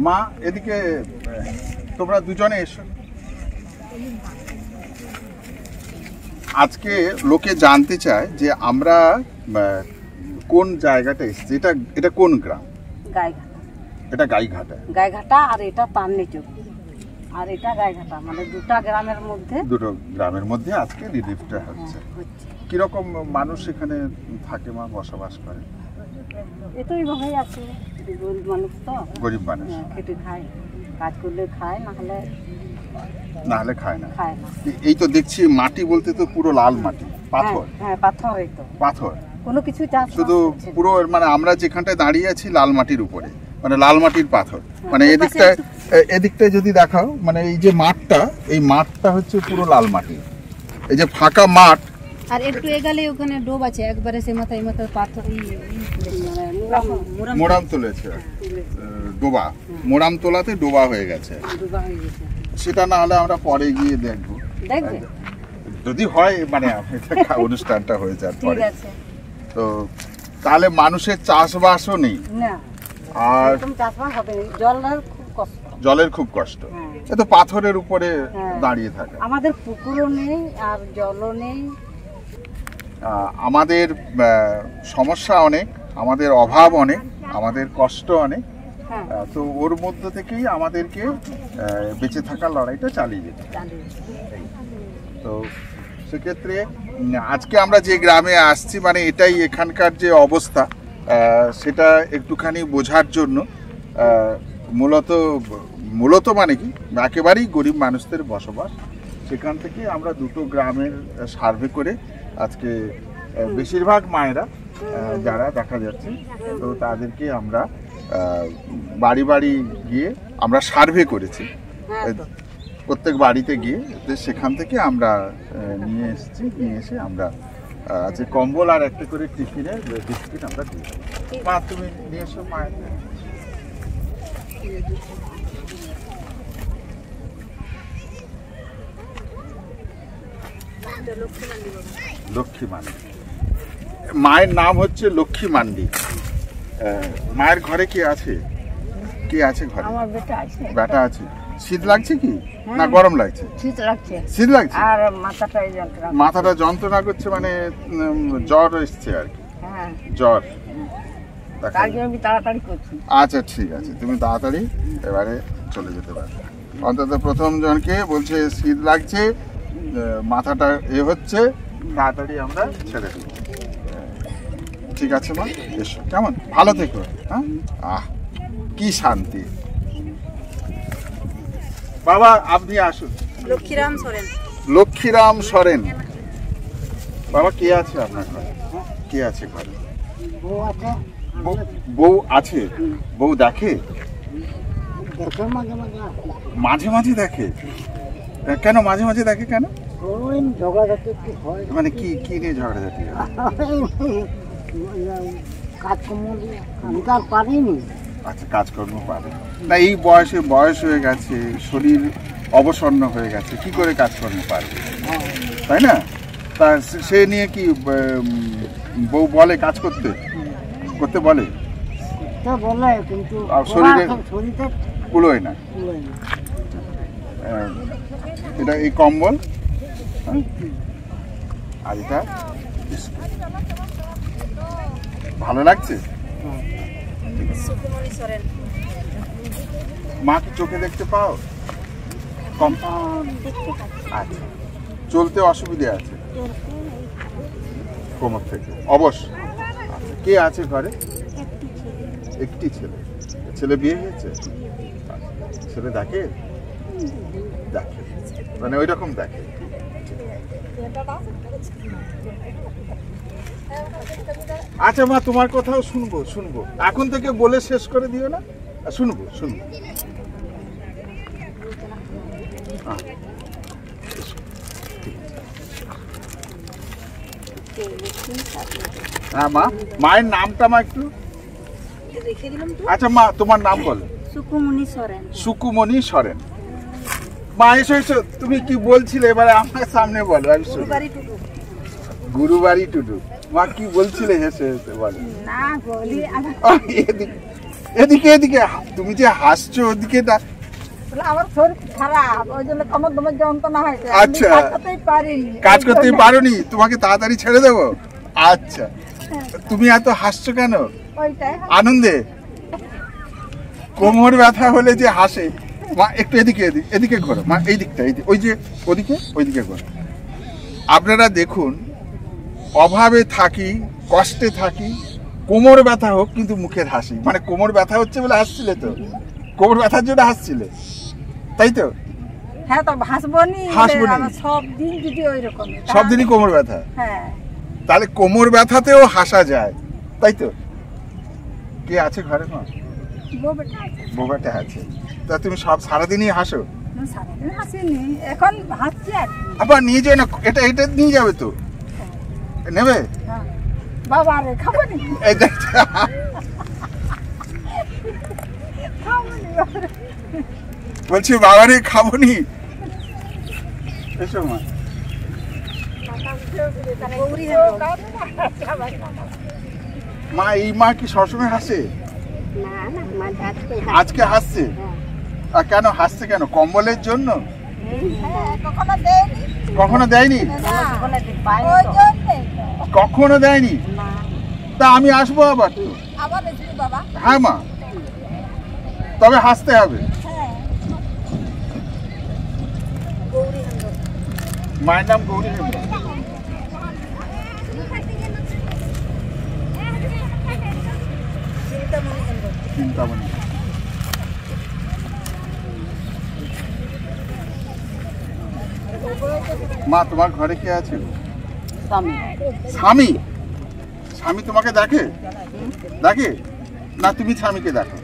মা এদিকে তোমরা দুজনে এসো। আজকে লোকে জানতে চায় যে আমরা কোন জায়গাটা এসেছি, এটা কোন গ্রাম? গাইঘাটা। এটা গাইঘাটা। গাইঘাটা আর এটা তান্নিচক আর এটা গাইঘাটা, মানে দুটো গ্রামের মধ্যে আজকে রিলিফটা হচ্ছে। কিরকম মানুষ এখানে থাকে মা, বসবাস করে? এতো এইভাবেই আছে, গরিব মানুষ তো। গরিব মানুষ খেটে খায়, কাজ করলে খায়, না হলে খায় না। এই তো দেখছি মাটি বলতে তো পুরো লাল মাটি, পাথর। হ্যাঁ পাথর, এই তো পাথর, কোনো কিছু চাষ শুধু পুরো, মানে আমরা যেখানটায় দাঁড়িয়ে আছি লাল মাটির উপরে, মানে লাল মাটির পাথর। মানে এদিকটায় যদি দেখাও, মানে এই যে মাঠটা, এই মাঠটা হচ্ছে পুরো লাল মাটি, এই যে ফাঁকা মাঠ। আর একটু এগালে ওখানে ডোব আছে, একবারে সে মাথায় পাথর, মোরাম তুলেছে, ডোবা, মোরাম তোলাতে ডোবা হয়ে গেছে। সেটা না হলে আমরা পরে গিয়ে দেখবো যদি হয়, মানে অনুষ্ঠানটা হয়ে যায় পরে। তো তাহলে মানুষের চাষবাসও নেই, আর জলের খুব কষ্ট। এ তো পাথরের উপরে দাঁড়িয়ে থাকে। আমাদের পুকুরও নেই আর জলও নেই। আমাদের সমস্যা অনেক, আমাদের অভাব অনেক, আমাদের কষ্ট অনেক। তো ওর মধ্য থেকেই আমাদেরকে বেঁচে থাকার লড়াইটা চালিয়ে যেতে। তো সেক্ষেত্রে আজকে আমরা যে গ্রামে আসছি, মানে এটাই এখানকার যে অবস্থা, সেটা একটুখানি বোঝার জন্য। মূলত মানে কি, একেবারেই গরিব মানুষদের বসবাস। সেখান থেকে আমরা দুটো গ্রামের সার্ভে করে আজকে বেশিরভাগ মায়েরা যারা দেখা যাচ্ছে, তো তাদেরকে আমরা বাড়ি বাড়ি গিয়ে আমরা সার্ভে করেছি, প্রত্যেক বাড়িতে গিয়ে। সেখান থেকে আমরা নিয়ে এসে আমরা আজকে কম্বল আর একটা করে টিফিনের বিস্কিট আমরা দিয়ে দেবো। মা তুমি নিয়ে এসো মায়ের। লক্ষ্মী মান্ডি, মায়ের নাম হচ্ছে লক্ষ্মী মান্ডি। মায়ের ঘরে কে আছে? কে আছে ঘরে? আমার বেটা আছে। বেটা আছে। শীত লাগছে কি না গরম লাগছে? শীত লাগছে। শীত লাগছে আর মাথাটা যন্ত্রণা করছে, মানে জ্বর এসছে আর কি। হ্যাঁ জ্বর। আমি তাড়াতাড়ি করছি। আচ্ছা ঠিক আছে, তুমি তাড়াতাড়ি এবারে চলে যেতে পারো। অন্তত প্রথম জনকে বলছে শীত লাগছে, মাথাটা হচ্ছে, তাড়াতাড়ি আমরা ছেড়ে দিই। ঠিক আছে মা, এসো। কেমন? ভালো থেকো। হ্যাঁ, কি শান্তি। বাবা আপনি আসুন। লক্ষ্মীরাম সরেন। বাবা কে আছে আপনার ঘরে? কে আছে ঘরে? বউ আছে। বউ দেখে? মাঝে মাঝে দেখে। কেন মাঝে মাঝে দেখে কেন? মানে কি কি নিয়ে ঝগড়াঝাটি? আচ্ছা, কাজকর্ম পারে না, এই বয়স হয়ে গেছে, শরীর অবসন্ন হয়ে গেছে, কি করে কাজকর্ম পারবে, তাই না? তা সে নিয়ে কি বউ বলে কাজ করতে বলে, কিন্তু শরীরে কুলোয় না। এটা এই কম্বল আর এটা ভালো লাগছে। মা কি চোখে দেখতে পাও? আচ্ছা, চলতে অসুবিধে আছে কোমর থেকে অবশ। আচ্ছা, কে আছে ঘরে? একটি ছেলে। ছেলে বিয়ে হয়েছে? ছেলে দেখে মানে ওই রকম দেখে। আচ্ছা মা, তোমার কথাও শুনবো, এখন থেকে বলে শেষ করে দিও না, শুনবো। হ্যাঁ মা, মায়ের নামটা মা একটু। আচ্ছা মা, তোমার নাম বলো। সুকুমণি সরেন। মা এসো, তুমি কি বলছিলে এবারে আমার সামনে বলো। আমি গুরুবাড়ি টুডু। মা কি বলছিলে? হেসে বলো। এদিকে এদিকে, তুমি যে হাসছো ওদিকে না। আমার শরীর খারাপ, ওই জন্য কোমর দমের যন্ত্রণা হয়েছে। আচ্ছা, কাজ করতেই পারিনি, কাজ করতেই পারোনি, তোমাকে তাড়াতাড়ি ছেড়ে দেবো। আচ্ছা, তুমি এত হাসছো কেন? ওইটাই আনন্দে? কোমর ব্যথা হলে যে হাসে। মা একটু এদিকে এদিকে ঘোরো মা, এই দিকটা, ওই যে ওদিকে ওইদিকে ঘোরো। আপনারা দেখুন, অভাবে থাকি, কষ্টে থাকি, কোমর ব্যথা হোক কিন্তু মুখের হাসি। মানে কোমর ব্যথা হচ্ছে বলে হাসছিলে তো, কোমর ব্যথার জন্য হাসছিলে, তাই তো? হ্যাঁ, তো হাসবনি, হাসবনি। সব দিন যদি ওই রকম, সব দিনই কোমর ব্যথা, হ্যাঁ, তাহলে কোমর ব্যথাতেও হাসা যায়, তাই তো? কে আছে ঘরে? মা, বউ বেটা আছে। বোবাটা আছে। তা তুমি সব সারাদিনই হাসো? না, সারাদিন হাসিনি, এখন হাসছি আর কি। আবার নিয়ে যাও না, এটা এটা নিয়ে যাবে তো, নেবে? হ্যাঁ। বাবা রে, খাবো নি? এই দেখ, খাবো নি বাবা রে। বলছি বাবারে খাবো নি। এসো মা। গৌরী হলো। মা, এই মা কি সবসময় হাসে? না না, মা আজকে আজকে হাসছে? আর কেন হাসছে কেন? কম্বলের জন্য? কখনো দেয়নি। কখনো দেয়নি? না, ওই জন্যে তো। কখনো দেয়নি? না, তা আমি আসবো আবার তো। আবার দেখবি বাবা। হ্যাঁ মা, তবে হাসতে হবে। হ্যাঁ। মায়ের নাম গৌরী হেমব্রম। চিন্তামণি। মা, তোমার ঘরে কে আছে? স্বামী। স্বামী? স্বামী তোমাকে দেখে? দেখে না, তুমি স্বামীকে দেখো?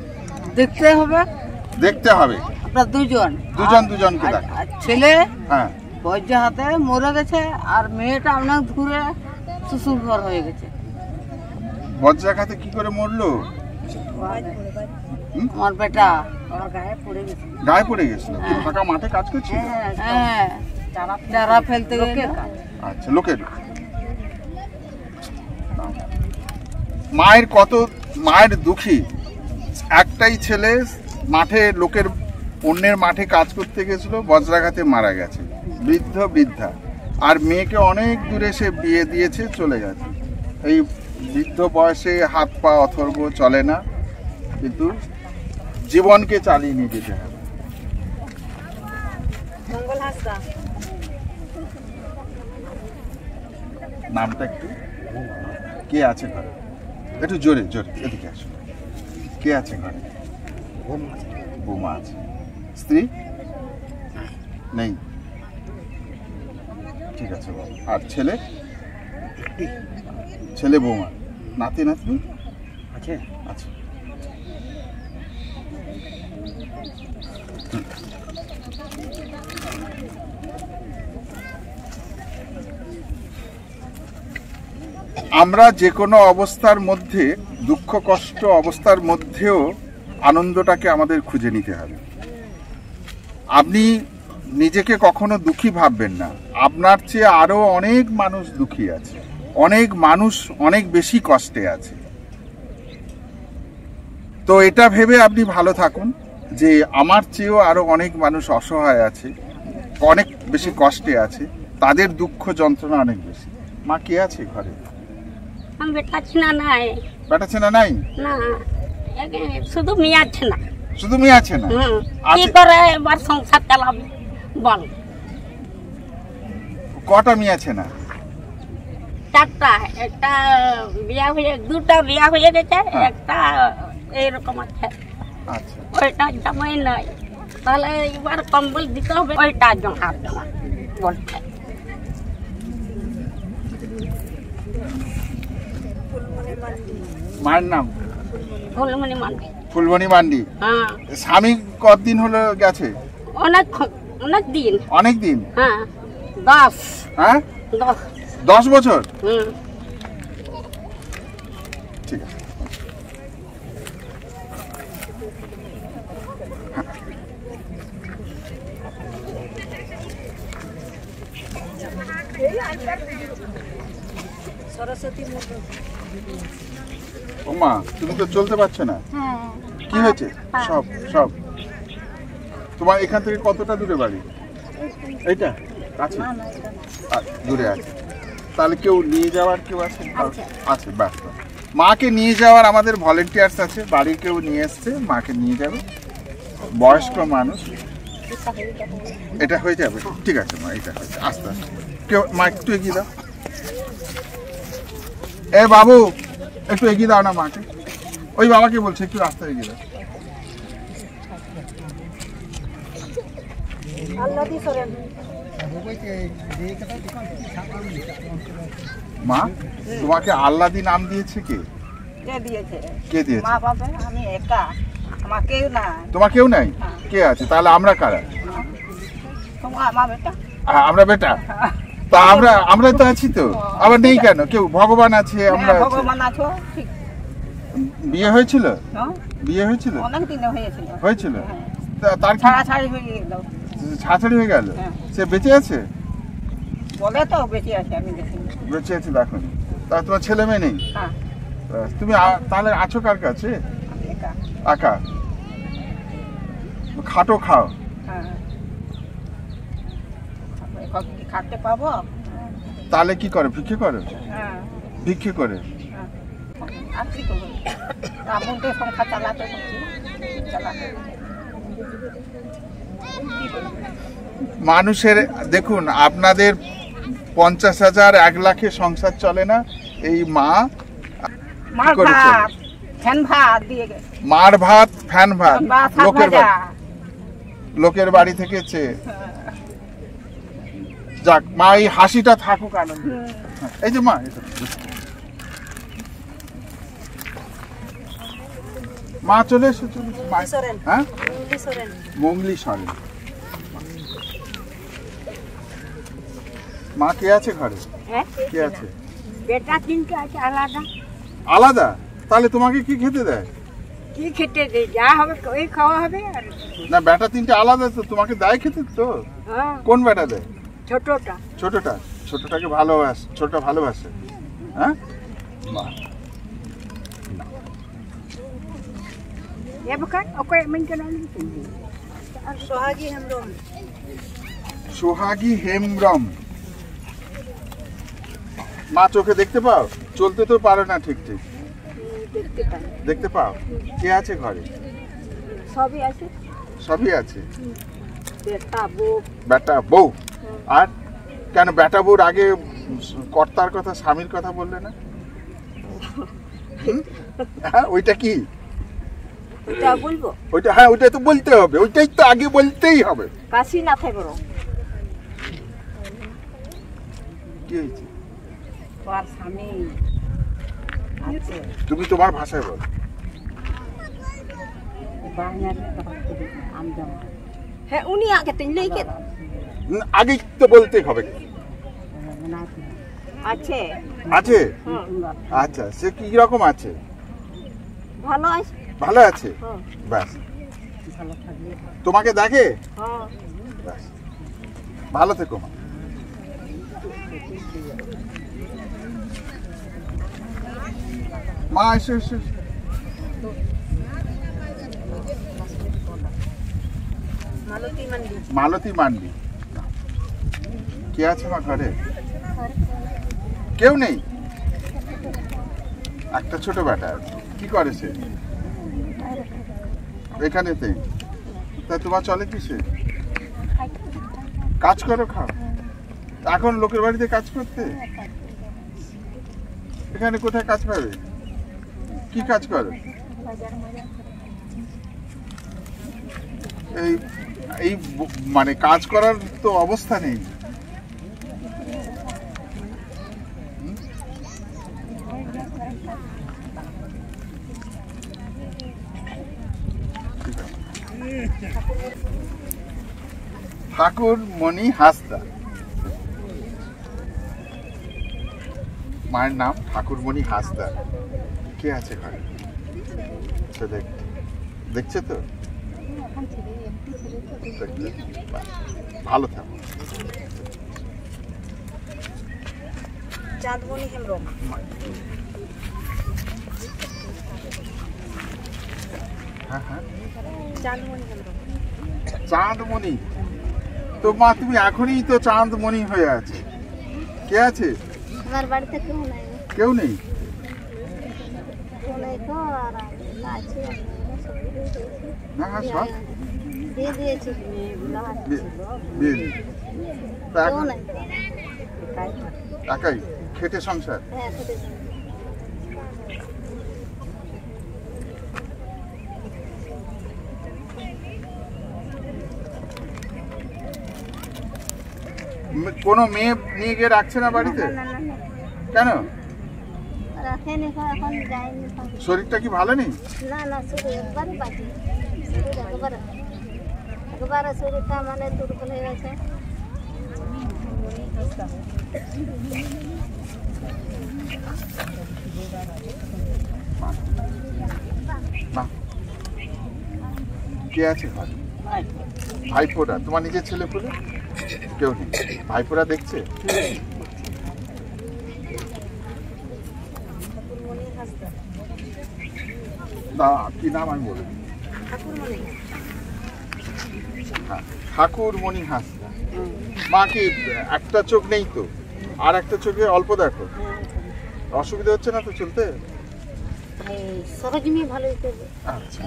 দেখতে হবে, দেখতে হবে। আপনার দুজন দুজনকে আর- দেখো। আর ছেলে হ্যাঁ, বজ্র হাতে মরে গেছে, আর মেয়েটা অনেক দূরে শ্বশুর ঘর হয়ে গেছে। বজ্রাঘাতে কি করে মরলো? আমার বেটা আমার গায়ে পড়ে গেছে। গায়ে পড়ে গেছিল? ফাঁকা মাঠে কাজ করছিল? হ্যাঁ চারা ফেলতে গেলে আচ্ছা, লোকের। মায়ের দুঃখী, একটাই ছেলে মাঠে, লোকের অন্যের মাঠে কাজ করতে গেছিল, বজ্রাঘাতে মারা গেছে, বৃদ্ধা। আর মেয়েকে অনেক দূরে সে বিয়ে দিয়েছে, চলে গেছে। এই বৃদ্ধ বয়সে হাত পা অথর্ব, চলে না, কিন্তু জীবনকে চালিয়ে নিয়ে যেতে হবে। মঙ্গল হাসদা। নামটা একটু, কে আছে ঘরে? একটু জোরে জোরে এদিকে আসো। কে আছে ঘরে? বৌমা আছে। স্ত্রী নেই? ঠিক আছে বাবা। আর ছেলে? ছেলে, বৌমা, নাতি নাতনি আছে? আচ্ছা। আমরা যে কোনো অবস্থার মধ্যে, দুঃখ কষ্ট অবস্থার মধ্যেও আনন্দটাকে আমাদের খুঁজে নিতে হবে। আপনি নিজেকে কখনো দুঃখী ভাববেন না, আপনার চেয়ে আরো অনেক মানুষ দুঃখী আছে, অনেক মানুষ অনেক বেশি কষ্টে আছে। তো এটা ভেবে আপনি ভালো থাকুন যে আমার চেয়েও আরো অনেক মানুষ অসহায় আছে, অনেক বেশি কষ্টে আছে, তাদের দুঃখ যন্ত্রণা অনেক বেশি। মা, কে আছে ঘরে? আমি বেটা ছিনা নাই। বেটা ছেনা নাই? না, শুধু মেয়ে আছে না। শুধু মেয়ে আছে না? কি করে এবার সংসার চালাবে বল? কটা মেয়ে আছে না? চারটা, একটা বিয়া হয়ে, দুটা বিয়া হয়ে গেছে, একটা এইরকম আছে। আচ্ছা, ওইটা জামাই নাই, তাহলে এবার কম্বল দিতে হবে, ওইটা হাত জমা বলছে। মায়ের নাম? ফুলমণি মান্ডি। ফুলমণি মান্ডি। হ্যাঁ, স্বামী কতদিন হলো গেছে? অনেক দিন। অনেক দিন? হ্যাঁ, 10। হ্যাঁ, 10। 10 বছর? ঠিক আছে। সরস্বতী। ও মা, তুমি তো চলতে পারছো না? হ্যাঁ, কি হয়েছে? সব সব তোমার এখান থেকে কতটা দূরে বাড়ি? এইটা কাছে? দূরে আছে। তাহলে কেউ নিয়ে যাওয়ার কেউ আছে? আছে, ব্যাস। মাকে নিয়ে যাওয়ার আমাদের ভলেন্টিয়ার্স আছে, বাড়ির কেউ নিয়ে এসছে, মাকে নিয়ে যাবে, বয়স্ক মানুষ। এটা হয়ে যাবে, ঠিক আছে মা, এটা হয়েছে, আস্তে আস্তে। কেউ মা একটু এগিয়ে দাও। এ বাবু একটু এগিয়ে দাও না মাকে। ওই বাবাকে বলছে একটু রাস্তা এগিয়ে দাও। মা তোমাকে আল্লাদি নাম দিয়েছে কে? কে দিয়েছে? কে দিয়েছে? মা বাবা, আমি একা, আমার কেউ নাই। তোমার কেউ নাই? কে আছে? তাহলে আমরা কারা? আমার বেটা। আমরা বেটা? তা আমরা তো আছি তো, আবার নেই কেন? কেউ ভগবান আছে, আমরা আছি। ভগবান আছো, ঠিক। বিয়ে হয়েছিল? বিয়ে হয়েছিল? অনেক দিনে হয়েছিল। হয়েছিল? তার কি ছাড়াছাড়ি হয়ে গেল। ছাড়াছাড়ি হয়ে গেল? সে বেঁচে আছে? বলে তো বেঁচে আছে, আমি দেখিনি। বেঁচে আছে, দেখো। তা তোমার ছেলে মেয়ে নেই? হ্যাঁ। তুমি তাহলে আছো কার কাছে? একা। একা? খাটো খাও? হ্যাঁ। এখন কি খাটতে পাবো? তাহলে কি করে? ভিক্ষে করে? হ্যাঁ। ভিক্ষে করে? আর কি করবো? আমনকে সংসার চালাতে হচ্ছে, চালাতে। মানুষের দেখুন, আপনাদের 50,000 1 লাখে সংসার চলে না। এই মা মার ভাত, ফ্যান ভাত দিয়ে গেছে। মার ভাত, ফ্যান ভাত, লোকের বাড়ি থেকে চেয়ে। যাক মা, এই হাসিটা থাকুক আনন্দ। এই যে মা, মা চলে এসো, চলে এসো। হ্যাঁ, মঙ্গলি সরেন। মা কে আছে ঘরে? কে আছে? বেটা 3টে আছে আলাদা। আলাদা? তাহলে তোমাকে কি খেতে দেয়? কি খেতে দেয়? যা হবে ওই খাওয়া হবে। আর না, বেটা 3টে আলাদা তো, তোমাকে দেয় খেতে তো? কোন বেটা দেয়? ছোটটা। ছোটটা? ছোটটাকে ভালোবাসে? ছোটটা ভালোবাসে? হ্যাঁ, ये बकर ओके मन के नाम সোহাগী হেমব্রম। সোহাগী হেমব্রম। মা চোখে দেখতে পাও? চলতে তো পারো না ঠিক ঠিক। দেখতে পাই। দেখতে পাও? কে আছে ঘরে? সবই আছে। সবই আছে? বেটা বউ। বেটা বউ? আর কেন বেটা বউর আগে কর্তার কথা, স্বামীর কথা বললে না? হ্যাঁ, ওইটা কি? ওটা বলবো? ওইটা, হ্যাঁ ওইটাই তো বলতে হবে, ওইটাই তো আগে বলতেই হবে। কাশি না থাকে বড়। কি হয়েছে? তোমার স্বামী আছে। তুমি তোমার ভাষায় বল। হ্যাঁ, উনি আগে তিন লেগে আগেই তো বলতেই হবে। আছে। আছে? আচ্ছা, সে কি রকম আছে? ভালো আছে। ভালো আছে? ব্যাস। তোমাকে দেখে? ব্যাস, ভালো থেকো মা। মা এসো, এসো। মালতী মান্ডি। কে আছে মা ঘরে? কেউ নেই? একটা ছোট বেটা আছে। কি করে সে এখানেতে? তা তোমার চলে কিসে? কাজ করো, খাও। এখন লোকের বাড়িতে কাজ করতে? এখানে কোথায় কাজ পাবে? কি কাজ করো? এই মানে কাজ করার তো অবস্থা নেই। ঠাকুরমণি হাসদা। মায়ের নাম ঠাকুরমণি হাসদা। কে আছে ঘরে? দেখছে তো? ভালো থাকো। চাঁদমণি হেমব্রম। হ্যাঁ হ্যাঁ, চাঁদমণি। তো মা তুমি এখনই তো চাঁদমণি হয়ে আছে। কে আছে? আমার বাড়িতে কেউ নাই, কেউ নেই। কেউ নাই তো, আর আছে না হ্যাঁ, সব দিয়ে দিয়েছি। বিয়ে নেই। তা কেউ এখন নাই, একাই খেটে সংসার। হ্যাঁ খেতে কোনো মেয়ে নিয়ে গিয়ে রাখছে না বাড়িতে? কেন? রাখেনি, এখন যায়নি। শরীরটা কি ভালো নেই? না না, শুধু একবারই বাকি, একবারে শরীরটা মানে দুর্বল হয়ে গেছে। মা, কে আছে ঘরে? ভাইপোরা? তোমার নিজের ছেলে পুলে কেউ নেই? ভাইপোরা দেখছে? না, কি নাম আমি বলে দিই। হ্যাঁ, ঠাকুরমণি হাঁসদা। মা কি একটা চোখ নেই তো? আর একটা চোখে অল্প দেখো? অসুবিধা হচ্ছে না তো চলতে? সরজমি ভালোই করবে। আচ্ছা,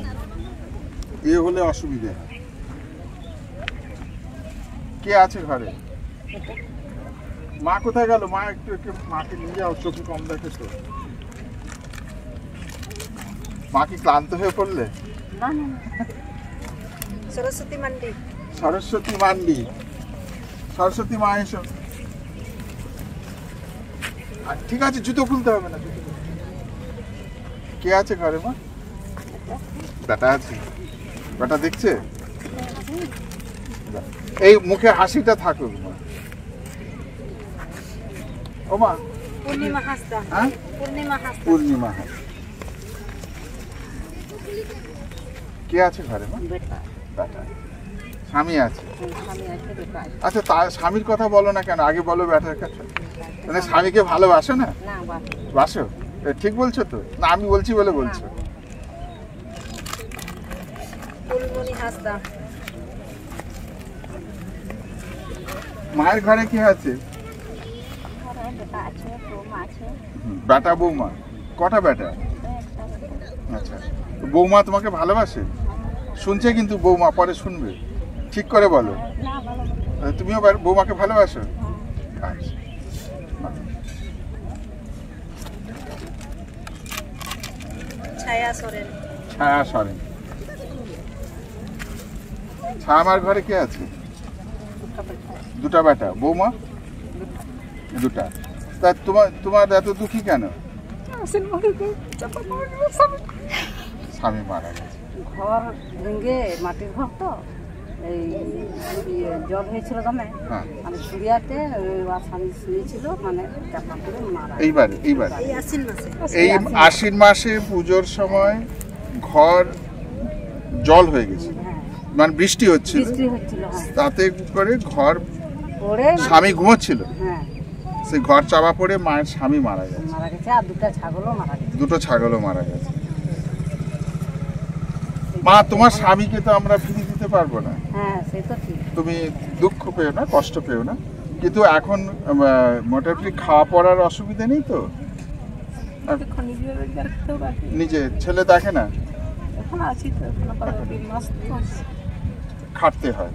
এ হলে অসুবিধে হয়। কে আছে ঘরে? মা কোথায় গেল? মা একটু একটু মাকে নিয়ে যাও, চোখে কম দেখে তো। মা কি ক্লান্ত হয়ে পড়লে? না না না, সরস্বতী মান্ডি। সরস্বতী মান্ডি। সরস্বতী মা এসো। ঠিক আছে, জুতো খুলতে হবে না। জুতো খুলতে। কে আছে ঘরে মা? বেটা আছে। বেটা দেখছে? এই মুখে হাসিটা থাকুক মা। ও মা, পূর্ণিমা হাসদা। হ্যাঁ, পূর্ণিমা হাসদা। পূর্ণিমা হাসি। কে আছে ঘরে মা? বেটা বেটা। স্বামী আছে? স্বামী আছে, বেটা আছে। আচ্ছা, তার স্বামীর কথা বলো না কেন, আগে বলো বেটার কথা। মানে স্বামীকে ভালোবাসো না? না বাবা, বাসো? ঠিক বলছো তো? না আমি বলছি বলে বলছো? ফুলমণি হাসদা। মায়ের ঘরে কি আছে? বেটা আছে, বৌমা আছে। বেটা বৌমা? কটা বেটা? আচ্ছা, বৌমা তোমাকে ভালোবাসে? শুনছে কিন্তু বৌমা, পরে শুনবে, ঠিক করে বলো। না ভালো তুমিও বৌমাকে ভালোবাসো? আচ্ছা, ছায়া সোরেন। ছায়া সরেন। ছায়ামার ঘরে কে আছে? দুটা বেটা। বৌমা? দুটা। তা তোমার এত দুঃখী কেন? স্বামী মারা গেছে। ঘর ভেঙে মাটির ঘর তো, এই জল হয়েছিল দমে, হ্যাঁ, মানে সুরিয়াতে স্বামী শুয়েছিল, মানে চাপা করে মারা। এইবারে এই আশ্বিন মাসে। এই আশ্বিন মাসে পুজোর সময় ঘর জল হয়ে গেছে, হ্যাঁ, মানে বৃষ্টি হচ্ছিল, বৃষ্টি হচ্ছিল, হ্যাঁ, তাতে করে ঘর, পড়ে স্বামী ঘুমোচ্ছিল, হ্যাঁ সেই ঘর চাপা পড়ে মায়ের স্বামী মারা গেছে। মারা গেছে, আর দুটা ছাগলও মারা গেছে। দুটো ছাগলও মারা গেছে। মা, তোমার স্বামীকে তো আমরা ফিরিয়ে দিতে পারবো না, হ্যাঁ সে তো ঠিক। তুমি দুঃখ পেও না, কষ্ট পেও না, কিন্তু এখন মোটামুটি খাওয়া পড়ার অসুবিধা নেই তো? এখন নিজের রোজগার করতেও পারি। নিজে ছেলে দেখে না? এখন আছি তো, এখন আপাতত 3 মাস তো আছি। খাটতে হয়,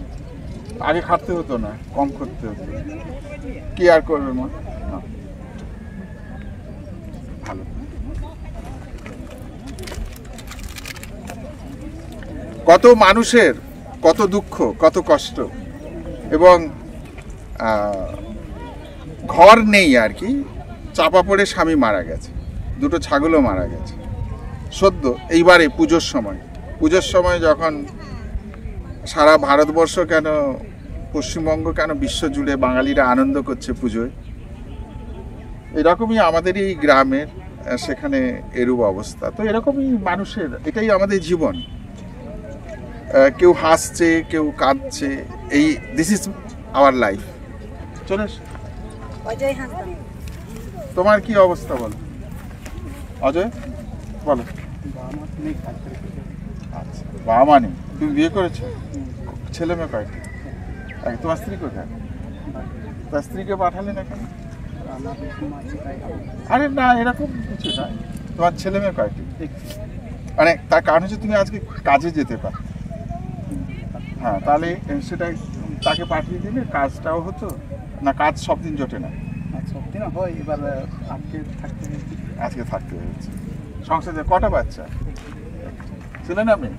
আগে খাটতে হতো না, কম করতে হতো। কি আর করবে মা? না। ভালো। কত মানুষের কত দুঃখ, কত কষ্ট, এবং ঘর নেই আর কি, চাপা পড়ে স্বামী মারা গেছে, দুটো ছাগলও মারা গেছে সদ্য এইবারে পুজোর সময় যখন সারা ভারতবর্ষ কেন, পশ্চিমবঙ্গ কেন, বিশ্ব জুড়ে বাঙালিরা আনন্দ করছে পুজোয়, এরকমই আমাদের এই গ্রামের সেখানে এরূপ অবস্থা। তো এরকমই মানুষের, এটাই আমাদের জীবন। কেউ হাসছে, কেউ কাঁদছে, এই দিস ইজ আওয়ার লাইফ। চলে এসো। অজয় হাসদা। তোমার কি অবস্থা বলো অজয়, বলো। আচ্ছা, বাবা মা নেই, তুমি বিয়ে করেছো? ছেলে মেয়ে কয়টি? তোমার স্ত্রী কোথায়? তার স্ত্রীকে পাঠালে না কেন? আরে না, এরকম কিছু না। তোমার ছেলে মেয়ে কয়টি? মানে তার কারণ হচ্ছে তুমি আজকে কাজে যেতে পারো। হ্যাঁ, তাহলে সেটা তাকে পাঠিয়ে দিলে কাজটাও হতো না। কাজ সব দিন জোটে না, সব দিন হয়, এবার আজকে থাকতে হয়েছে। সংসারে কটা বাচ্চা ছিলেন আপনি?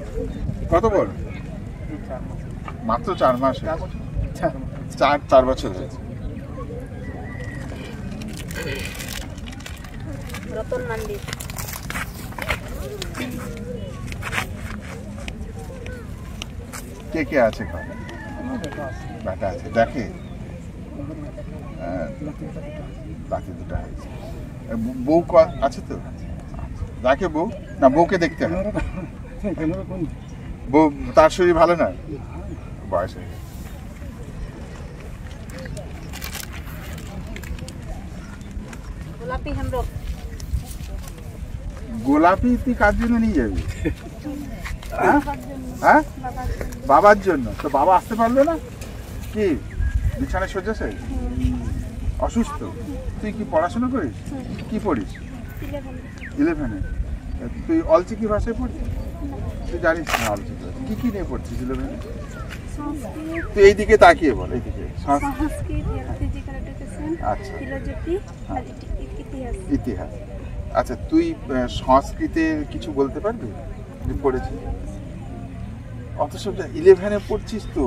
কত বড়? মাত্র 4 মাস। 4 বছর হয়েছে। রতন মান্ডি। কে কে আছে ঘরে? বেটা আছে, দেখে বাকি দুটো আছে। বউ আছে তো? দেখে বউ না? বউকে দেখতে হয়। বউ তার শরীর ভালো নয়, বয়স হয়ে গেছে। গোলাপি হেমব্রম। গোলাপি তুই কার জন্য নিয়ে যাবি? হ্যাঁ, বাবার জন্য। তো বাবা আসতে পারলো না? কি বিছানায় শয্যাছে? অসুস্থ? তুই কি পড়াশোনা করিস? কি পড়িস? 11-এ। তুই অলচিকি ভাষায় পড়ছিস? তুই জানিস না অলচিকি ভাষা কি কি নিয়ে পড়ছিস 11-এ? তুই এইদিকে তাকিয়ে বল, এইদিকে। আচ্ছা, ইতিহাস। আচ্ছা, তুই সংস্কৃতে কিছু বলতে পারবি? পড়েছিস অথচ 11-এ পড়ছিস তো,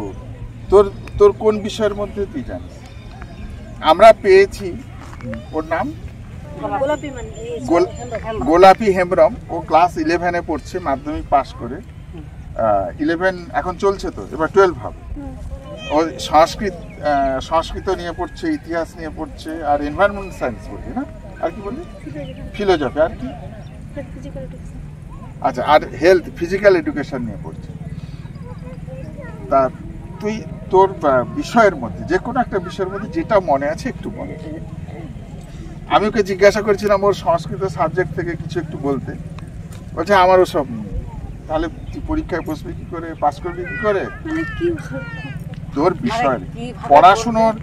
তোর কোন বিষয়ের মধ্যে তুই জানিস? আমরা পেয়েছি ওর নাম গোলাপি হেমব্রম। ও ক্লাস 11-এ পড়ছে, মাধ্যমিক পাশ করে। 11 এখন চলছে তো, এবার 12 হবে। ও সংস্কৃত নিয়ে পড়ছে, ইতিহাস নিয়ে পড়ছে, আর এনভায়রনমেন্ট সায়েন্স পড়ছে না? আর কি বললি? ফিলোজফি। আর কি? আচ্ছা, আর হেলথ ফিজিক্যাল এডুকেশন নিয়ে পড়ছে। তা তুই তোর বিষয়ের মধ্যে, যে কোনো একটা বিষয়ের মধ্যে যেটা মনে আছে একটু বল। আমি ওকে জিজ্ঞাসা করেছিলাম ওর সংস্কৃত সাবজেক্ট থেকে কিছু একটু বলতে, বলছে আমারও সব। তাহলে তুই পরীক্ষায় বসবি কি করে, পাস করবি কি করে? তোর বিষয় পড়াশুনোর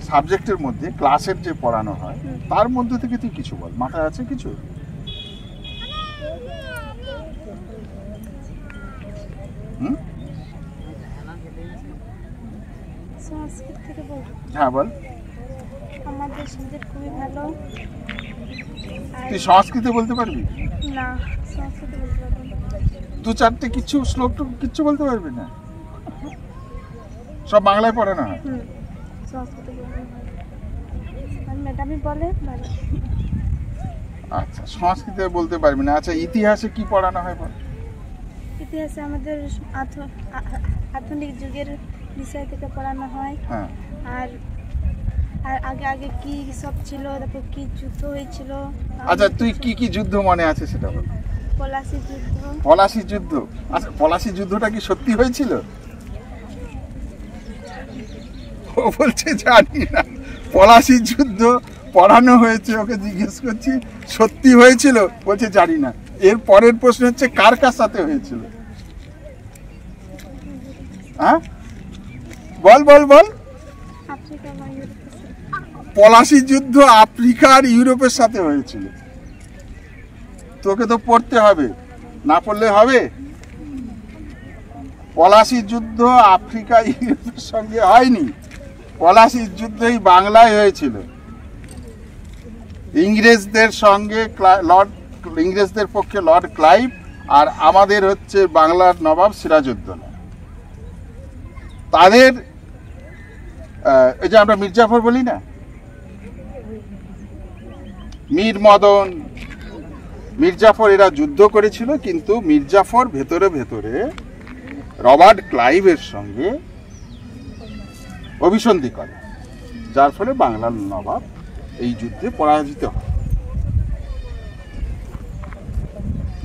সাবজেক্টের মধ্যে ক্লাসের যে পড়ানো হয় তার মধ্যে থেকে তুই কিছু বল, মাথায় আছে কিছু? সংস্কৃত থেকে বল। হ্যাঁ বল। আমাদের সাবজেক্ট খুবই ভালো। তুই সংস্কৃতে বলতে পারবি? না, সংস্কৃত বলতে পারবো না। 2-4টে কিছু শ্লোক কিচ্ছু বলতে পারবি না? সব বাংলায় পড়ানো হয়? সংস্কৃত বলতে আর ম্যাডামই বলে ভালো। আচ্ছা, সংস্কৃতে বলতে পারবি না। আচ্ছা, ইতিহাসে কি পড়ানো হয় বল? ইতিহাসে আমাদের আধুনিক যুগের বিষয় থেকে পড়ানো হয়। হ্যাঁ। আর আগে আগে কি সব ছিল, তারপর কি যুদ্ধ হয়েছিল। আচ্ছা, তুই কি কি যুদ্ধ মনে আছে সেটা বল। পলাশি যুদ্ধ। পলাশি যুদ্ধ? আচ্ছা, পলাশি যুদ্ধটা কি সত্যি হয়েছিল? ও বলছে জানি না। পলাশি যুদ্ধ পড়ানো হয়েছে, ওকে জিজ্ঞেস করছি সত্যি হয়েছিল, বলছে জানি না। এর পরের প্রশ্ন হচ্ছে কার কার সাথে হয়েছিল? হ্যাঁ বল বল বল। আফ্রিকা বা ইউরোপের সাথে। পলাশি যুদ্ধ আফ্রিকা আর ইউরোপের সাথে হয়েছিল। তোকে তো পড়তে হবে, না পড়লে হবে? পলাশি যুদ্ধ আফ্রিকা ইউরোপের সঙ্গে হয়নি, পলাশির যুদ্ধ এই বাংলায় হয়েছিল। ইংরেজদের সঙ্গে ইংরেজদের পক্ষে লর্ড ক্লাইভ আর আমাদের হচ্ছে বাংলার নবাব সিরাজউদ্দৌলা। তাদের এই যে আমরা মির্জাফর বলি না, মীর মদন, মির্জাফর, এরা যুদ্ধ করেছিল। কিন্তু মির্জাফর ভেতরে ভেতরে রবার্ট ক্লাইভের সঙ্গে অভিসন্ধি করে, যার ফলে বাংলার নবাব এই যুদ্ধে পরাজিত হয়।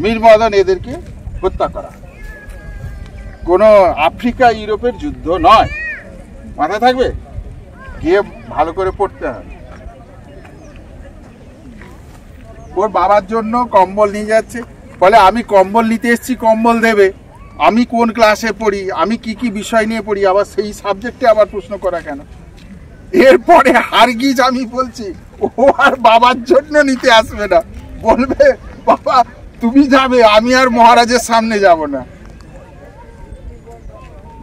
মীর মদন এদেরকে হত্যা করা। কোনো আফ্রিকা ইউরোপের যুদ্ধ নয়, মাথায় থাকবে, গিয়ে ভালো করে পড়তে হবে। ওর বাবার জন্য কম্বল নিয়ে যাচ্ছে, বলে আমি কম্বল নিতে এসেছি, কম্বল দেবে। আমি কোন ক্লাসে পড়ি, আমি কি কি বিষয় নিয়ে পড়ি, আবার সেই সাবজেক্টে আবার প্রশ্ন করা কেন? এরপরে হারগিজ আমি বলছি ও আর বাবার জন্য নিতে আসবে না, বলবে বাবা তুমি যাবে, আমি আর মহারাজের সামনে যাব না।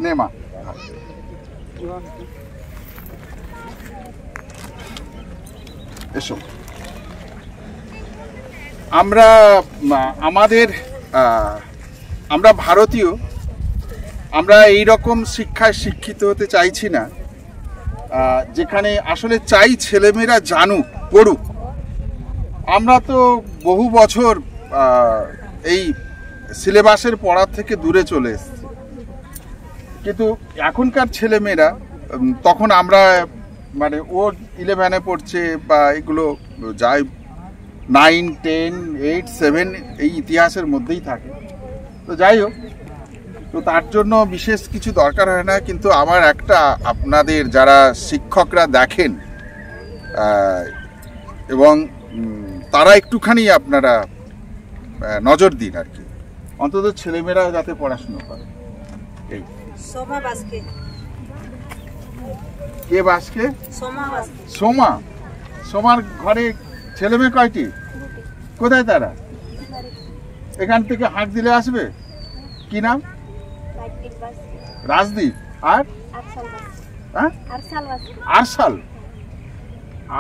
নে মা, এসো। আমরা ভারতীয়, আমরা এই রকম শিক্ষায় শিক্ষিত হতে চাইছি না, যেখানে আসলে চাই ছেলেমেয়েরা জানুক, পড়ুক। আমরা তো বহু বছর এই সিলেবাসের পড়ার থেকে দূরে চলে এসেছি, কিন্তু এখনকার ছেলেমেয়েরা, তখন আমরা মানে ও 11-এ পড়ছে বা এগুলো যাই 9, 10, 8, 7 এই ইতিহাসের মধ্যেই থাকে। তো যাই হোক, তো তার জন্য বিশেষ কিছু দরকার হয় না, কিন্তু আমার একটা, আপনাদের যারা শিক্ষকরা দেখেন এবং তারা একটুখানি আপনারা নজর দিন আর কি, অন্তত ছেলেমেয়েরা যাতে পড়াশুনো করে। এই কে বাসকে? সোমা। সোমার ঘরে ছেলে মেয়ে কয়টি? কোথায় তারা? এখান থেকে হাঁক দিলে আসবে। কি নাম? রাজদীপ। আর আরশাল।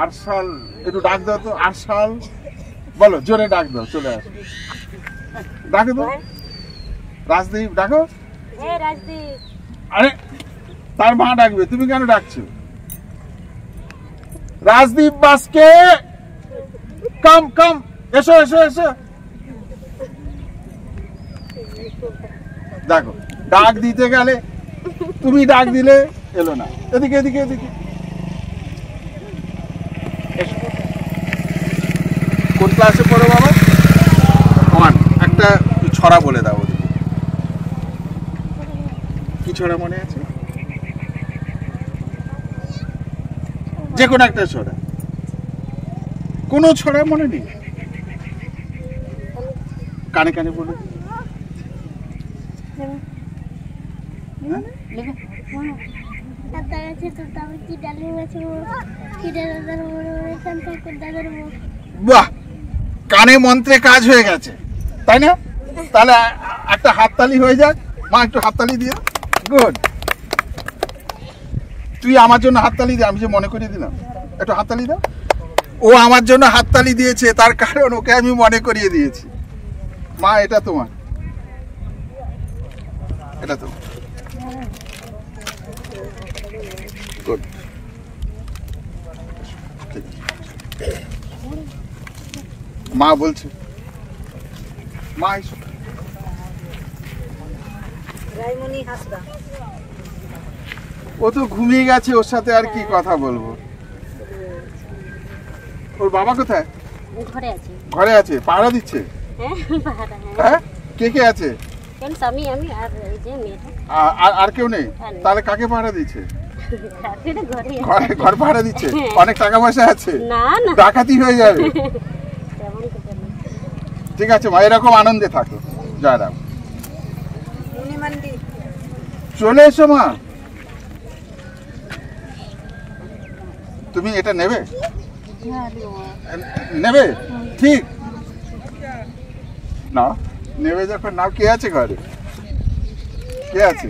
আরশাল, একটু ডাক দাও তো। আরশাল বলো, জোরে ডাক দাও, চলে আসো। ডাকো তো। রাজদীপ ডাকো। আরে তার মা ডাকবে, তুমি কেন ডাকছো? রাজদীপ বাসকে, কাম কাম, এসো এসো এসো। দেখো, ডাক দিতে গেলে তুমি ডাক দিলে এলো না। এদিকে এদিকে এদিকে। কোন ক্লাসে পড়ো বাবা? 1। একটা ছড়া বলে দাও। কি ছড়া মনে আছে? যে কোনো একটা ছড়া। কোন ছড়া মনে নেই? কানে কানে বলে। বাহ, কানে মন্ত্রে কাজ হয়ে গেছে, তাই না? তাহলে একটা হাততালি হয়ে যাক। মা একটু হাততালি দিয়ে। গুড। তুই আমার জন্য হাততালি দে, আমি যে মনে করিয়ে দিলাম। একটু হাততালি দাও। ও আমার জন্য হাততালি দিয়েছে, তার কারণ ওকে আমি মনে করিয়ে দিয়েছি। মা, এটা তোমার, এটা তোমার। গুড। মা বলছে, মা এসো। ও তো ঘুমিয়ে গেছে, ওর সাথে আর কি কথা বলবো। ওর বাবা কোথায়? ঘরে আছে, পাহারা দিচ্ছে। হ্যাঁ, কে কে আছে? আর কেউ নেই? তাহলে কাকে পাহারা দিচ্ছে? ঘর পাহারা দিচ্ছে। অনেক টাকা পয়সা আছে, ডাকাতি হয়ে যাবে। ঠিক আছে মা, এরকম আনন্দে থাকো। জয় রাম। চলে এসো মা। তুমি এটা নেবে? নেবে? ঠিক না, নেবে যখন নাও। কে আছে ঘরে? কে আছে?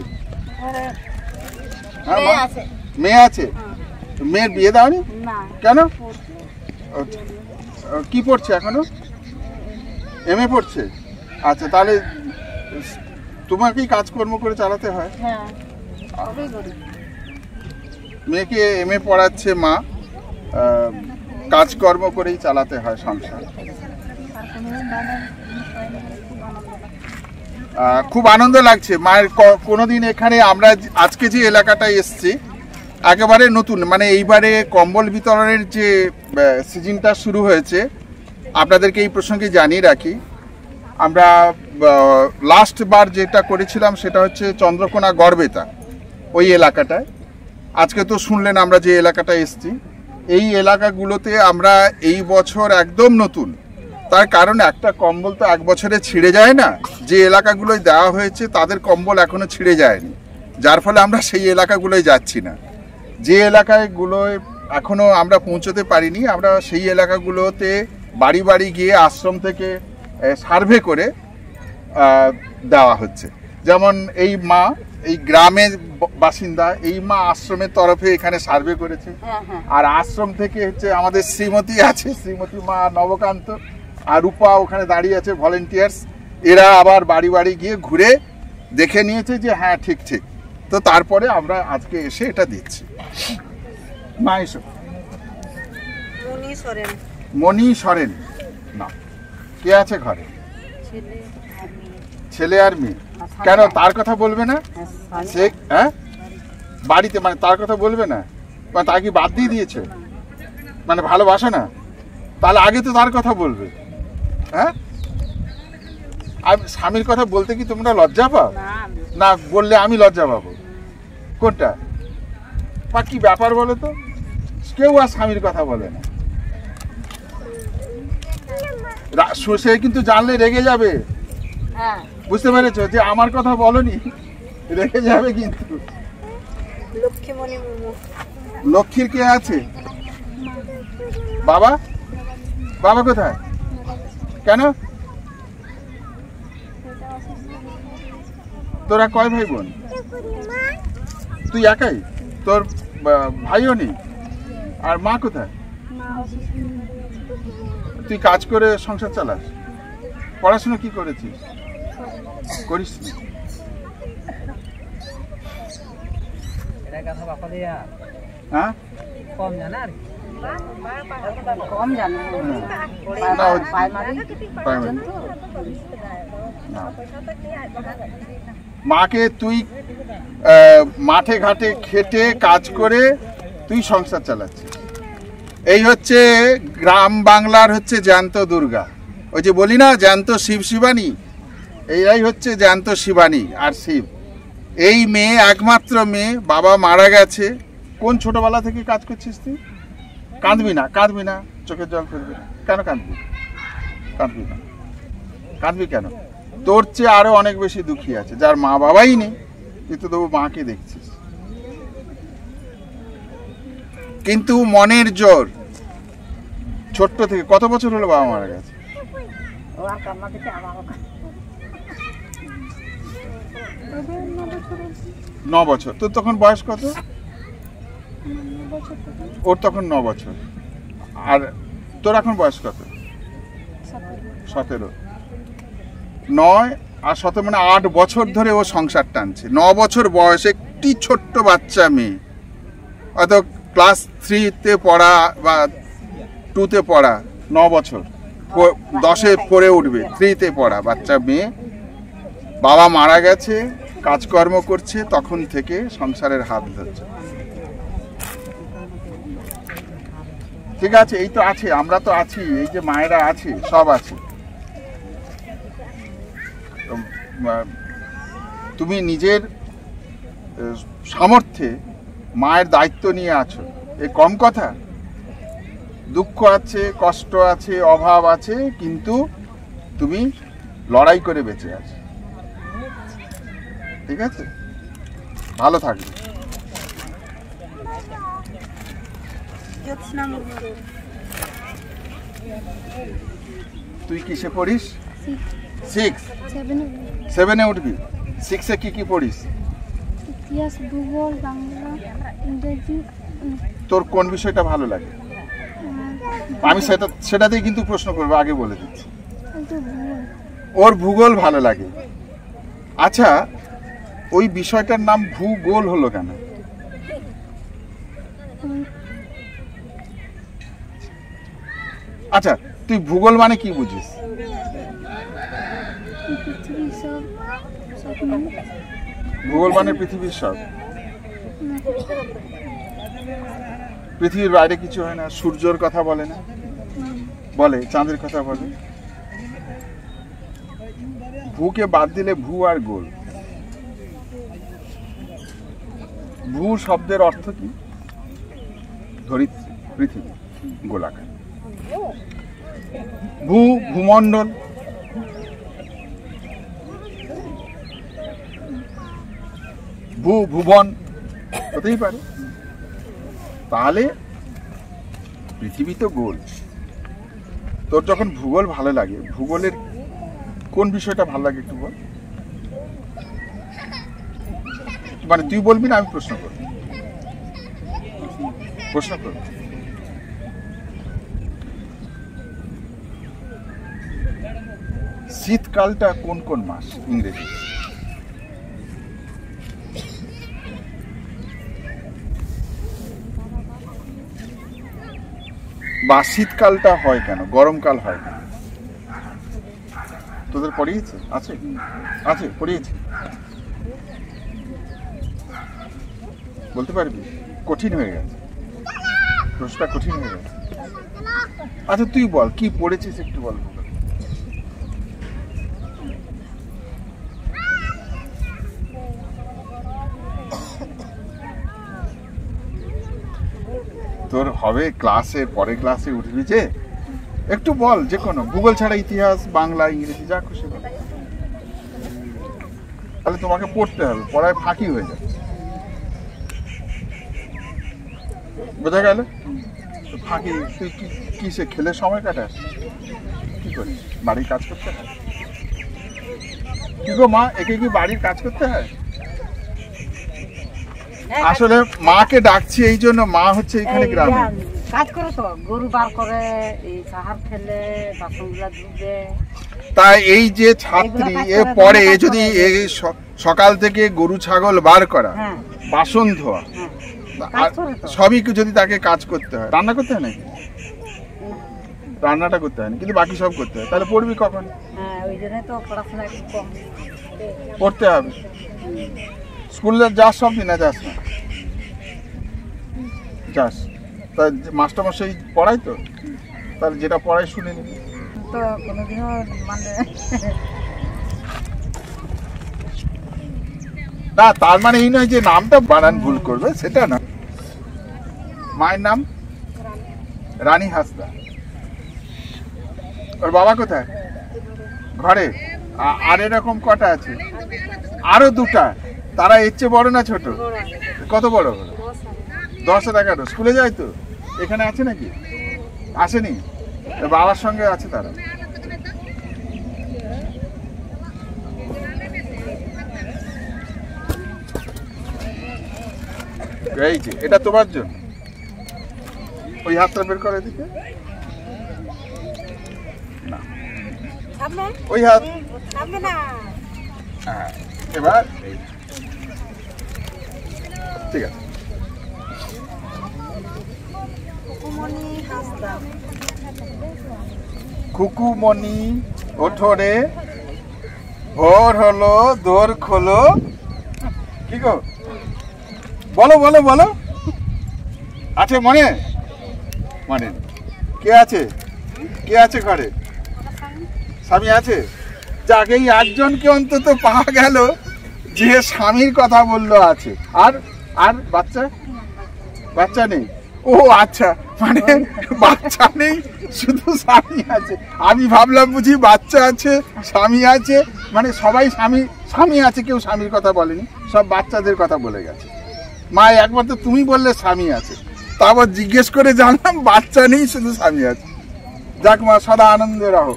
মেয়ে আছে। মেয়ের বিয়ে দাওনি কেন? কি পড়ছে এখনো? এমএ পড়ছে। আচ্ছা, তাহলে তোমাকেই কাজকর্ম করে চালাতে হয়। মেয়েকে এমএ পড়াচ্ছে মা, কাজকর্ম করেই চালাতে হয় সংসার। খুব আনন্দ লাগছে মায়ের। কোনোদিন এখানে আমরা আজকে যে এলাকাটায় এসছি একেবারে নতুন, মানে এইবারে কম্বল বিতরণের যে সিজনটা শুরু হয়েছে, আপনাদেরকে এই প্রসঙ্গে জানিয়ে রাখি। আমরা লাস্ট বার যেটা করেছিলাম সেটা হচ্ছে চন্দ্রকোনা গড়বেতা, ওই এলাকাটায়। আজকে তো শুনলেন আমরা যে এলাকাটায় এসছি, এই এলাকাগুলোতে আমরা এই বছর একদম নতুন তার কারণ একটা কম্বল তো 1 বছরে ছিঁড়ে যায় না। যে এলাকাগুলোয় দেওয়া হয়েছে তাদের কম্বল এখনো ছিঁড়ে যায়নি, যার ফলে আমরা সেই এলাকাগুলোয় যাচ্ছি না। যে এলাকাগুলোয় এখনো আমরা পৌঁছতে পারিনি, আমরা সেই এলাকাগুলোতে বাড়ি বাড়ি গিয়ে আশ্রম থেকে সার্ভে করে দেওয়া হচ্ছে। যেমন এই মা, এই গ্রামের বাসিন্দা, এই মা আশ্রমের তরফে এখানে সার্ভে করেছে। আর আশ্রম থেকে হচ্ছে আমাদের শ্রীমতী আছে, শ্রীমতী মা নবকান্ত আর রূপা ওখানে দাঁড়িয়ে আছে, ভলেন্টিয়ার্স। এরা আবার বাড়ি বাড়ি গিয়ে ঘুরে দেখে নিয়েছে যে হ্যাঁ ঠিক ঠিক। তো তারপরে আমরা আজকে এসে এটা দিচ্ছি। মা এসো। মণি সরেন না, কে আছে ঘরে? ছেলে আর মেয়ে। কেন তার কথা বলবে না? সে হ্যাঁ বাড়িতে মানে তার কথা বলবে না? বা তা কি বাদ দিয়ে দিয়েছে? মানে ভালোবাসে না? তাহলে আগে তো তার কথা বলবে। হ্যাঁ, আর স্বামীর কথা বলতে কি তোমরা লজ্জা পাও? না বললে আমি লজ্জা পাবো? কোনটা? বা কি ব্যাপার বলো তো? কেউ আর স্বামীর কথা বলে না। সে কিন্তু জানলে রেগে যাবে, বুঝতে পেরেছো? যে আমার কথা বলনি, রেগে যাবে কিন্তু। লক্ষ্মীর কে আছে? বাবা? বাবা কোথায়? কেন? তোরা কয় ভাই বোন? তুই একাই? তোর ভাইও নেই? আর মা কোথায়? তুই কাজ করে সংসার চালাস? পড়াশোনা কি করেছিস? করিস না? হ্যাঁ, কম জানে আর কম জানে। মাকে তুই মাঠে ঘাটে খেটে কাজ করে তুই সংসার চালাচ্ছিস। এই হচ্ছে গ্রাম বাংলার হচ্ছে জ্যান্ত দুর্গা। ওই যে বলি না জ্যান্ত শিব শিবানী, এইরাই হচ্ছে জ্যান্ত শিবানী আর শিব। এই মেয়ে, একমাত্র মেয়ে, বাবা মারা গেছে। কোন ছোটবেলা থেকে কাজ করছিস তুই? কাঁদবি না, কাঁদবি না, চোখের জল ফেলবি না। কেন কাঁদবি? কাঁদবি না, কাঁদবি কেন? তোর চেয়ে আরো অনেক বেশি দুঃখী আছে, যার মা বাবাই নেই, তুই তো তবু মাকে দেখছিস। কিন্তু মনের জোর, ছোট্ট থেকে। কত বছর হলো বাবা মারা গেছে? 9 বছর। তোর তখন বয়স কত? ওর তখন 9 বছর। আর তোর এখন বয়স কত? 17। 9 আর 17 মানে 8 বছর ধরে ও সংসার টানছে। 9 বছর বয়স একটি ছোট্ট বাচ্চা মেয়ে, হয়তো ক্লাস 3-তে পড়া বা 2-তে পড়া, 9 বছর, 10-এ পড়ে উঠবে, 3-তে পড়া বাচ্চা মেয়ে, বাবা মারা গেছে, কাজকর্ম করছে, তখন থেকে সংসারের হাত ধরছে। ঠিক আছে, এই তো আছে, আমরা তো আছি, এই যে মায়েরা আছে, সব আছে। তুমি নিজের সামর্থ্যে মায়ের দায়িত্ব নিয়ে আছো, এ কম কথা? দুঃখ আছে, কষ্ট আছে, অভাব আছে, কিন্তু তুমি লড়াই করে বেঁচে আছো। ঠিক আছে, ভালো থাকবে। তুই কিসে পড়িস? 6, 7-এ উঠবি। 6-এ কি কি পড়িস? ইতিহাস, ভূগোল, বাংলা, ইংরেজি। তোর কোন বিষয়টা ভালো লাগে? আমি সেটাতেই কিন্তু প্রশ্ন করবো, আগে বলে দিচ্ছি। ওর ভূগোল ভালো লাগে। আচ্ছা, ওই বিষয়টার নাম ভূগোল হলো কেন? আচ্ছা, তুই ভূগোল মানে কি বুঝিস? ভূগোল মানে পৃথিবীর সব। পৃথিবীর বাইরে কিছু হয় না? সূর্যের কথা বলে না? বলে। চাঁদের কথা বলে। ভূকে বাদ দিলে ভূ আর গোল। ভূ শব্দের অর্থ কি? ধরিত্রী, পৃথিবী, গোলাকার। ভূমণ্ডল, ভুবন হতেই পারে। তাহলে পৃথিবী তো গোল। তোর যখন ভূগোল ভালো লাগে, ভূগোলের কোন বিষয়টা ভালো লাগে একটু বল। মানে তুই বলবি না, আমি প্রশ্ন করব। প্রশ্ন কর। শীতকালটা কোন কোন মাস ইংরেজি? বা শীতকালটা হয় কেন, গরমকাল হয় কেন? তোদের পড়িয়েছে? আছে আছে পড়িয়েছে? বলতে পারবি? কঠিন হয়ে গেছে প্রশ্নটা, কঠিন হয়ে গেছে। আচ্ছা তুই বল কি পড়েছিস একটু বল। তোর হবে ক্লাসে, পরে ক্লাসে উঠবি যে, একটু বল যে কোনো, ভূগোল ছাড়া ইতিহাস, বাংলা, ইংরেজি যা খুশি বল। তাহলে তোমাকে পড়তে হবে, পড়ায় ফাঁকি হয়ে যাবে। বোঝা গেল? ফাঁকি তুই কিসে খেলে সময় কাটাস? কি করিস? বাড়ির কাজ করতে হয়? কি গো মা, একে কি বাড়ির কাজ করতে হয়? আসলে মাকে ডাকছি এই জন্য, মা হচ্ছে এখানে গ্রামে কাজ করে, তো গরু বার করে, এই সাহার ফেলে, বাসনগুলা ধুবে। তাই এই যে ছাত্রী এ পরে যদি এই সকাল থেকে গরু ছাগল বার করা, বাসন ধোয়া, সবই যদি তাকে কাজ করতে হয়, রান্না করতে হয় নাকি? রান্নাটা করতে হয় না, কিন্তু বাকি সব করতে হয়। তাহলে পড়বি কখন? ওই জন্য তো পড়াশোনা একটু কম। পড়তে হবে। স্কুলে যাস সব দিন? না যাস না? যাস? তা মাস্টারমশাই পড়াই তো? তাহলে যেটা পড়াই শুনে নিবি। তো কোনোদিনও মানে না, তার মানে এই নয় যে নামটা বানান ভুল করবে, সেটা না। মায়ের নাম রানী হাসদা। ওর বাবা কোথায়? ঘরে। আর এরকম কটা আছে? আরো দুটা। তারা এর চেয়ে বড় না ছোট? কত বড়? 10 আর 11। স্কুলে যায় তো? এখানে আছে নাকি? আসেনি? বাবার সঙ্গে আছে তারা। এই যে এটা তোমার জন্য। ওই হাতটা বের করে দিতে না, ওই হাত। হ্যাঁ, এবার ঠিক আছে। খুকুমণি ওঠরে, ভোর হলো, দোর খোলো। কি গো, বলো বলো বলো। আছে মনে? মানে কে আছে? কে আছে ঘরে? স্বামী আছে? যাক, এই একজনকে অন্তত পাওয়া গেল যে স্বামীর কথা বললো আছে। আর আর বাচ্চা? বাচ্চা নেই? ও আচ্ছা, মানে বাচ্চা নেই, শুধু স্বামী আছে। আমি ভাবলাম বুঝি বাচ্চা আছে, স্বামী আছে, মানে সবাই স্বামী আছে, কেউ স্বামীর কথা বলেনি, সব বাচ্চাদের কথা বলে গেছে। মা একমাত্র তুমি বললে স্বামী আছে, তারপর জিজ্ঞেস করে জানলাম বাচ্চা নেই, শুধু স্বামী আছে। যাক মা, সদা আনন্দে রাখো।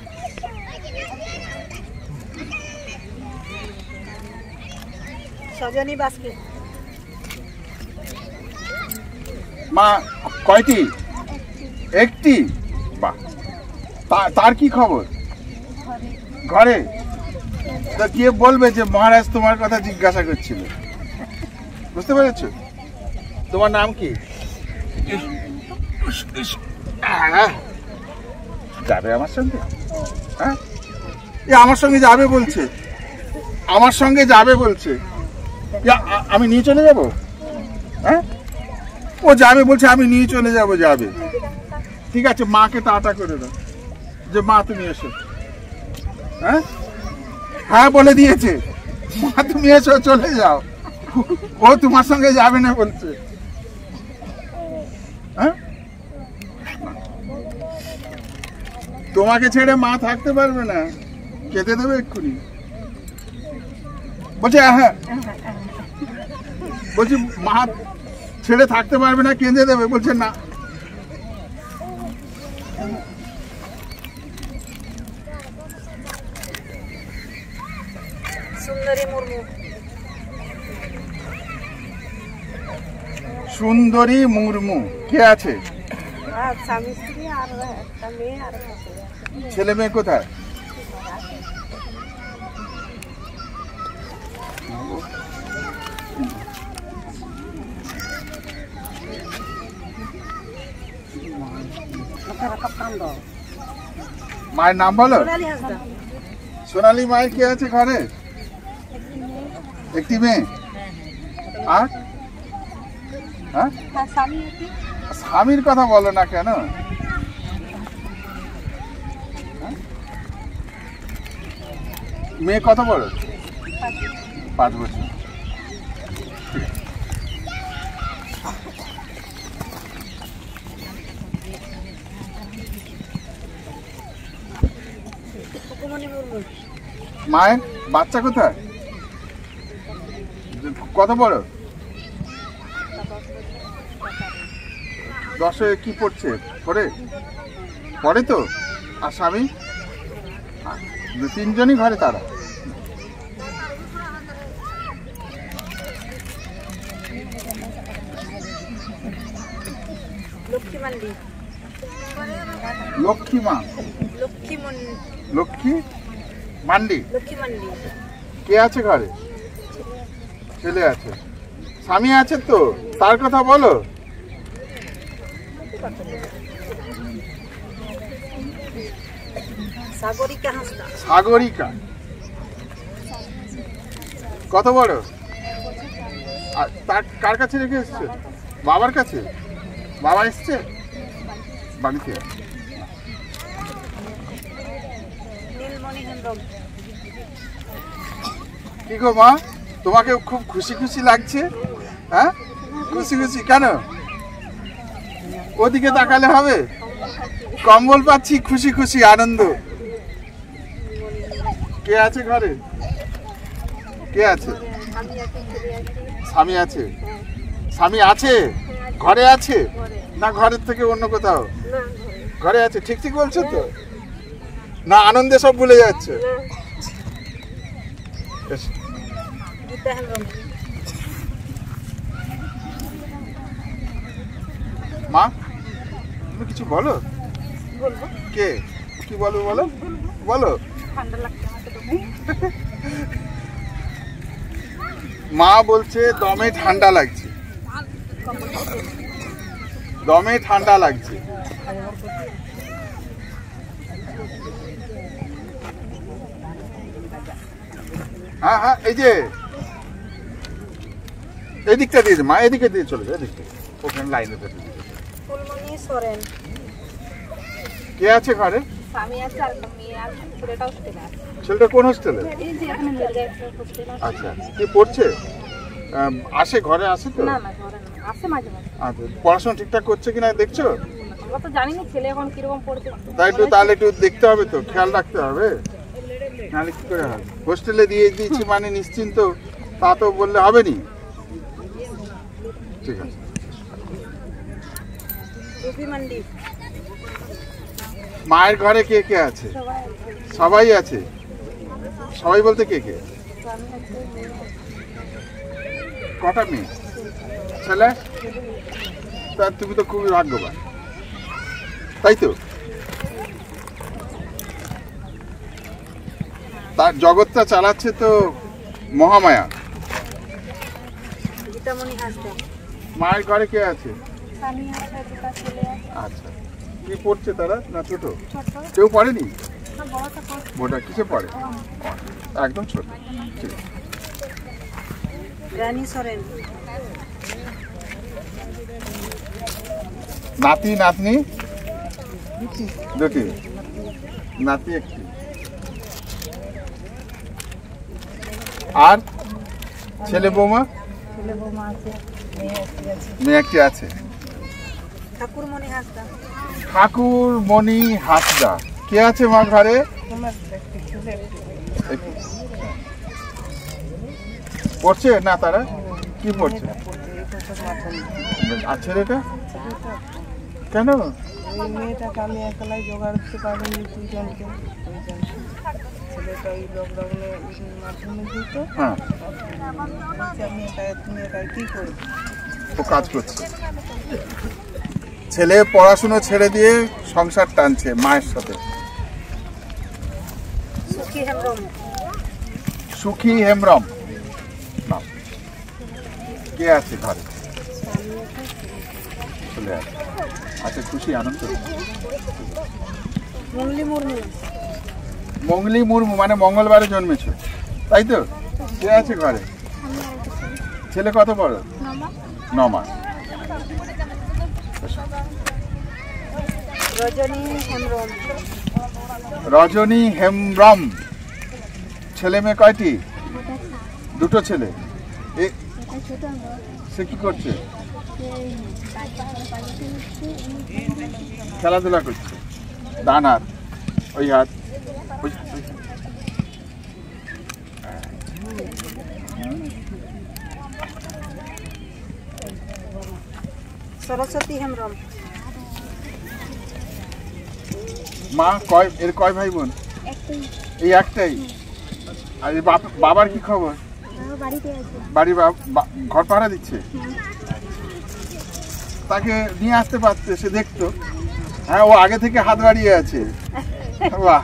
মা কয়টি? একটি? বাহ, তার কি খবর ঘরে? তা গিয়ে বলবে যে মহারাজ তোমার কথা জিজ্ঞাসা করছিল। বুঝতে পেরেছো? তোমার নাম কি? যাবে আমার সঙ্গে? হ্যাঁ, আমার সঙ্গে যাবে বলছে, আমার সঙ্গে যাবে বলছে। আমি নিয়ে চলে যাব? হ্যাঁ, ও যাবে বলছে, আমি নিয়ে চলে যাব। যাবে, ঠিক আছে। মাকে টাটা করে দাও যে মা তুমি এসো। হ্যাঁ হ্যাঁ বলে দিয়েছে, মা তুমি এসো, চলে যাও। ও তোমার সঙ্গে যাবে না বলছে। হ্যাঁ, তোমাকে ছেড়ে মা থাকতে পারবে না, খেতে দেবে এক্ষুনি। বলছে হ্যাঁ, বলছি মা ছেড়ে থাকতে পারবে না, কেঁদে দেবে। বলছে না। সুন্দরী মুর্মু। সুন্দরী মুর্মু কে আছে? আর স্বামী স্ত্রী আর একটা মেয়ে আর ছেলে মেয়ে কোথায়? মায়ের নাম বলো। সোনালী মায়ের কে আছে ঘরে? একটি মেয়ে। আর হ্যাঁ, স্বামীর কথা বলো না কেন? মেয়ে কত বড়? 5 বছর। মায়ের বাচ্চা কোথায়? কত বড়? 10-এ কি পড়ছে? পড়ে তো। আর স্বামী? 3 জনই ঘরে তারা। লক্ষ্মী মান্ডি। কে আছে ঘরে? ছেলে আছে। স্বামী আছে তো, তার কথা বলো। সাগরিকা কত বড়? তার কার কাছে রেখে এসছে? বাবার কাছে। বাবা এসছে বাড়িতে। কি গো মা, তোমাকে খুব খুশি খুশি লাগছে? হ্যাঁ, খুশি খুশি কেন? ওদিকে তাকালে হবে? কম্বল পাচ্ছি, খুশি খুশি আনন্দ। কে আছে ঘরে? কে আছে? স্বামী আছে। স্বামী আছে ঘরে? আছে না ঘরের থেকে অন্য কোথাও? ঘরে আছে। ঠিক ঠিক বলছো তো? না আনন্দে সব ভুলে যাচ্ছে? মা তুমি কিছু বলো। কে কি বলবো বলো? বলো। মা বলছে দমে ঠান্ডা লাগছে। দমে ঠান্ডা লাগছে। হ্যাঁ হ্যাঁ, এই যে এদিকটা দিয়ে মা, এদিকে দিয়ে চলে যায়। এদিকটা ওখানে লাইনে কে আছে ঘরে? ছেলেটা কোন হোস্টেলে? আচ্ছা, কি পড়ছে? আসে ঘরে? আসে তো? আচ্ছা, পড়াশোনা ঠিকঠাক করছে কিনা দেখছো? তাই একটু তাহলে একটু দেখতে হবে তো, খেয়াল রাখতে হবে। নাহলে কি করে হবে? হোস্টেলে দিয়ে দিয়েছি মানে নিশ্চিন্ত তা তো বললে হবে নি। ঠিক আছে। মায়ের ঘরে কে কে আছে? সবাই আছে। সবাই বলতে কে কে? কটা মেয়ে? ছেলে? তা তুমি তো খুবই ভাগ্যবান, তাই তো? তার জগৎটা চালাচ্ছে তো মহামায়া। মায়ের ঘরে কে আছে? আচ্ছা, কি পড়ছে তারা? না ছোট? কেউ পড়েনি? বড়টা কিসে পড়ে? একদম ছোট। ঠিক আছে। নাতি নাতনি দুটি, নাতি একটি। আর ছেলে বৌমা? মেয়ে একটি আছে। ঠাকুরমণি হাঁসদা কে আছে মা ঘরে? পড়ছে না তারা? কি পড়ছে? আর ছেলেটা কেন? মেয়েটাকে আমি একলাই জোগাড় করতে পারিনি, দুজনকে ছেলেটা ওই লকডাউনে মাধ্যমিক দিত। হ্যাঁ, আমি একাই কি করি? ও কাজ করছে। ছেলে পড়াশুনো ছেড়ে দিয়ে সংসার টানছে মায়ের সাথে। সুখী হেমব্রম নাম। কে আছে ঘরে? চলে আসে। আচ্ছা, খুশি আনন্দ? মঙ্গলি মুর্মু মানে মঙ্গলবারে জন্মেছ, তাই তো? কে আছে ঘরে? ছেলে কত বড়? 9 মাস। রজনী হেমব্রম। ছেলে মেয়ে কয়টি? 2 ছেলে। সে কি করছে? খেলাধুলা করছে। ডান হাত, ওই হাত, সরস্বতী হেমব্রম। মা এর কয় ভাই বোন? এই একটাই। আর বাবার কি খবর? বাড়ি ঘর পাহারা দিচ্ছে। তাকে নিয়ে আসতে পারছে, সে দেখতো। হ্যাঁ, ও আগে থেকে হাত বাড়িয়ে আছে। বাহ।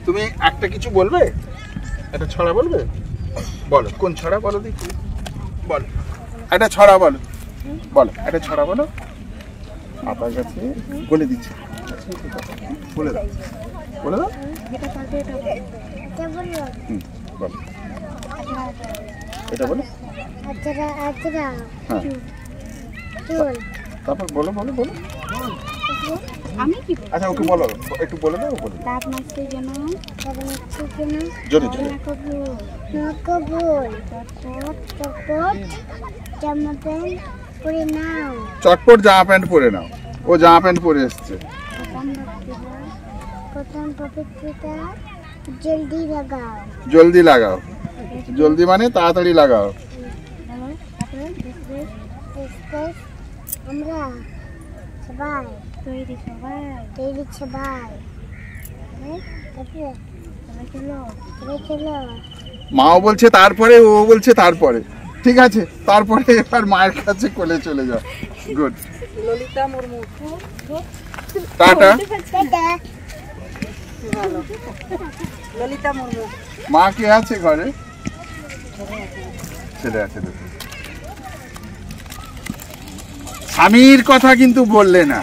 তুমি একটা কিছু বলবে? একটা ছড়া বলবে? বলো, কোন ছড়া বলো দেখি। বলো একটা ছড়া, বলো বলো একটা ছড়া বলো। আপনার কাছে বলে দিচ্ছি, বলে দাও, বলে দাও। বলো, এটা বলো। হ্যাঁ, তারপর বলো বলো বলো। আমি কি? আচ্ছা, ওকে বলো, একটু বলে দাও। বলো। দাঁত মাজতে যেন জোরে জোরে। চটপট জামা প্যান্ট পরে নাও। ও জামা প্যান্ট পরে এসছে। জলদি লাগাও। জলদি লাগাও। জলদি মানে তাড়াতাড়ি লাগাও। আমরা সবাই তৈরি, সবাই মাও বলছে তারপরে, ও বলছে তারপরে। ঠিক আছে, তারপরে এবার মায়ের কাছে কোলে চলে যাও। গুড। ললিতা মুর্মু। টাটা। ললিতা মুর্মু। মা কে আছে ঘরে? ছেলে আছে দুটো। স্বামীর কথা কিন্তু বললে না।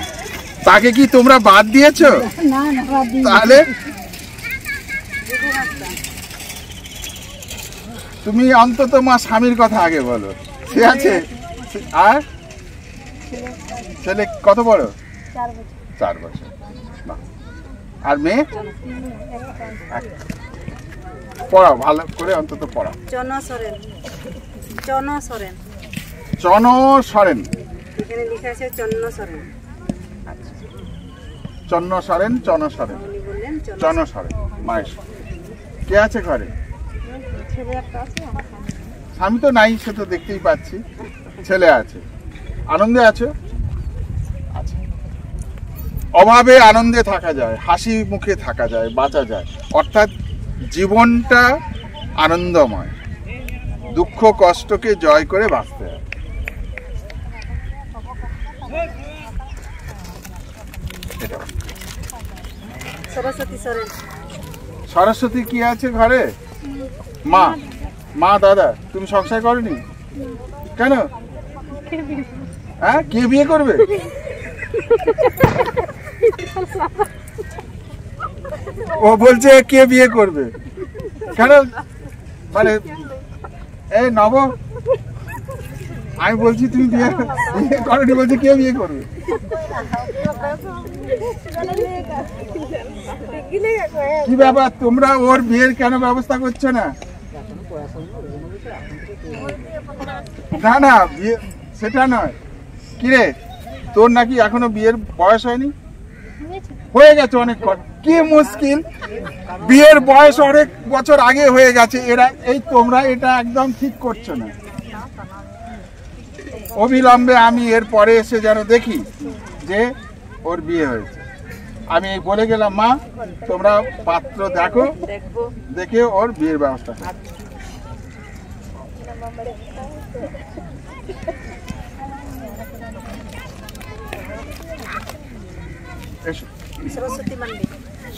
তাকে কি তোমরা বাদ দিয়েছো? তাহলে তুমি অন্তত মা স্বামীর কথা আগে বলো। সে আছে। আর ছেলে কত বড়? 4 বছর। আর মেয়ে? পড়াও ভালো করে, অন্তত পড়াও। চন সরেন। চন সরেন। চন সরেন। এখানে লেখা আছে চন্ন সরেন। চন্ন সরেন, চন সরেন, উনি বললেন চন সরেন। মায়ের কে আছে ঘরে? ছেলে একটা আছে। স্বামী তো নাই, সে তো দেখতেই পাচ্ছি। ছেলে আছে। আনন্দে আছো? আচ্ছা। অভাবে আনন্দে থাকা যায়, হাসি মুখে থাকা যায়, বাঁচা যায়। অর্থাৎ জীবনটা আনন্দময়। দুঃখ কষ্টকে জয় করে বাঁচতে হয়। সরস্বতী সরেন। সরস্বতী কি আছে ঘরে? মা, মা দাদা। তুমি সংসার করনি কেন? হ্যাঁ, কে বিয়ে করবে? ও বলছে কে বিয়ে করবে কেন? মানে এই নব, আমি বলছি তুমি বিয়ে করনি, বলছে কে বিয়ে করবে? কি ব্যাপার, তোমরা ওর বিয়ের কেন ব্যবস্থা করছো না? না না বিয়ে সেটা নয়, কিরে তোর নাকি এখনো বিয়ের বয়স হয়নি? হয়ে গেছে অনেক, কি মুশকিল, বিয়ের বয়স অনেক বছর আগে হয়ে গেছে। এরা এই তোমরা এটা একদম ঠিক করছো না। অবিলম্বে আমি এর পরে এসে যেন দেখি যে ওর বিয়ে হয়েছে। আমি বলে গেলাম মা তোমরা পাত্র দেখো, দেখে ওর বিয়ের ব্যবস্থা করো।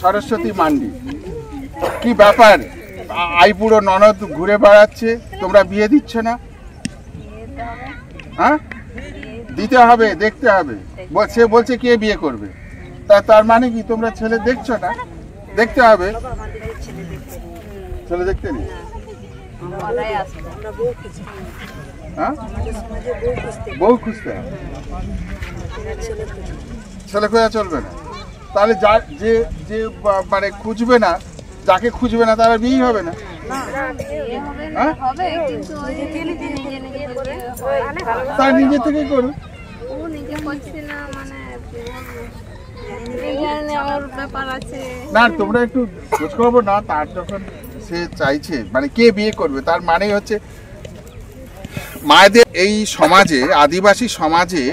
সরস্বতী মান্ডি, কি ব্যাপার? আইবুড়ো ননদ ঘুরে বেড়াচ্ছে, তোমরা বিয়ে দিচ্ছ না? হ্যাঁ দিতে হবে, দেখতে হবে। সে বলছে কে বিয়ে করবে, তার মানে কি তোমরা ছেলে দেখছো না? দেখতে হবে। ছেলে দেখতে নেই, হ্যাঁ বউ খুঁজতে হবে, ছেলে খোঁজা চলবে না। তাহলে যে যে মানে খুঁজবে না, যাকে খুঁজবে না তার বিয়ে হবে না। তার নিজে থেকেই করুন না, তোমরা একটু খোঁজ খবর না। তার যখন সে চাইছে মানে কে বিয়ে করবে, তার মানে হচ্ছে মায়েদের এই সমাজে, আদিবাসী সমাজে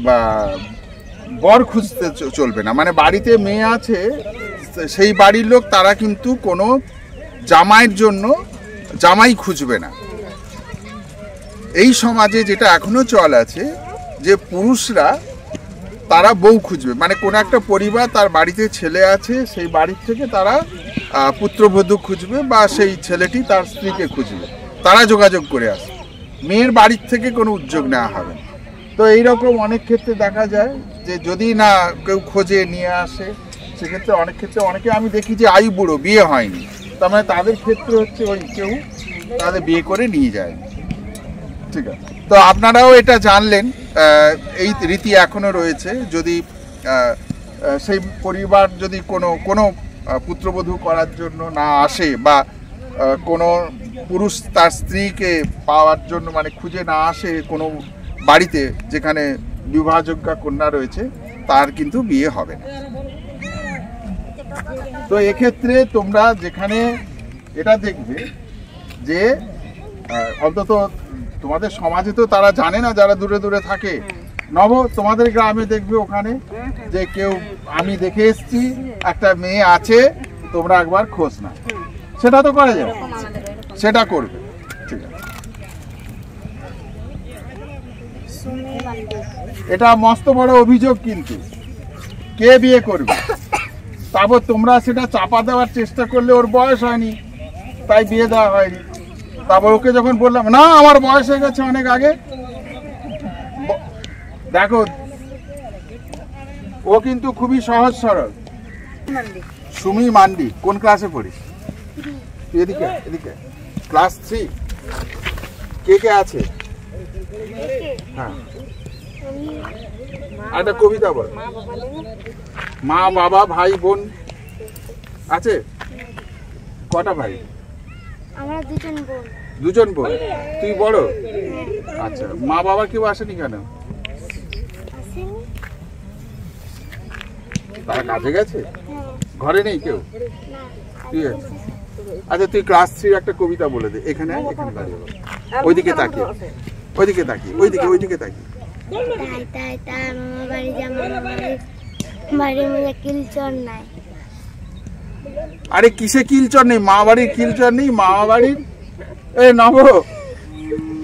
বা বর খুঁজতে চলবে না। মানে বাড়িতে মেয়ে আছে, সেই বাড়ির লোক তারা কিন্তু কোনো জামাইয়ের জন্য জামাই খুঁজবে না। এই সমাজে যেটা এখনো চল আছে যে পুরুষরা তারা বউ খুঁজবে, মানে কোনো একটা পরিবার তার বাড়িতে ছেলে আছে, সেই বাড়ির থেকে তারা পুত্রবধূ খুঁজবে বা সেই ছেলেটি তার স্ত্রীকে খুঁজবে, তারা যোগাযোগ করে আসে। মেয়ের বাড়ির থেকে কোনো উদ্যোগ নেওয়া হবে না। তো এইরকম অনেক ক্ষেত্রে দেখা যায় যে যদি না কেউ খোঁজে নিয়ে আসে, সেক্ষেত্রে অনেক ক্ষেত্রে অনেকে আমি দেখি যে আয়ু বুড়ো, বিয়ে হয়নি, তার মানে তাদের ক্ষেত্রে হচ্ছে ওই কেউ তাদের বিয়ে করে নিয়ে যায়। ঠিক আছে, তো আপনারাও এটা জানলেন, এই রীতি এখনো রয়েছে। যদি সেই পরিবার যদি কোনো পুত্রবধূ করার জন্য না আসে বা কোনো পুরুষ তার স্ত্রীকে পাওয়ার জন্য মানে খুঁজে না আসে কোনো বাড়িতে যেখানে বিবাহযোগ্য কন্যা রয়েছে, তার কিন্তু বিয়ে হবে না। তো এক্ষেত্রে তোমরা যেখানে এটা দেখবে যে অন্তত তোমাদের সমাজে তো তারা জানে না, যারা দূরে দূরে থাকে, তোমাদের গ্রামে দেখবে ওখানে যে কেউ আমি দেখে এসছি একটা মেয়ে আছে, তোমরা একবার খোঁজ না, সেটা তো করা যাবে, সেটা করবে। ঠিক আছে, এটা মস্ত বড় অভিযোগ, কিন্তু কে বিয়ে করবে? তারপর তোমরা সেটা চাপা দেওয়ার চেষ্টা করলে ওর বয়স হয়নি তাই বিয়ে দেওয়া হয়নি। তারপর ওকে যখন বললাম না আমার বয়স হয়ে গেছে অনেক আগে, দেখো ও কিন্তু খুবই সহজ সরল। সুমি মান্ডি, কোন ক্লাসে পড়িস? এদিকে এদিকে, ক্লাস 3। কে কে আছে? হ্যাঁ, একটা কবিতা বল। মা বাবা ভাই বোন আছে? কটা ভাই? আমরা দুজন বোন। দুজন বোন, তুই বড়? আচ্ছা, মা বাবা কেউ আসেনি কেন? তারা কাজে গেছে, ঘরে নেই কেউ? ঠিক আছে, আচ্ছা তুই ক্লাস 3 একটা কবিতা বলে দে। এখানে এখানে দাঁড়িয়ে বল, ওইদিকে তাকিয়ে, ওইদিকে তাকিয়ে, ওইদিকে তাকিয়ে। আরে কিসে কিলচর নেই? মা বাড়ির কিলচর নেই? মা বাড়ির নব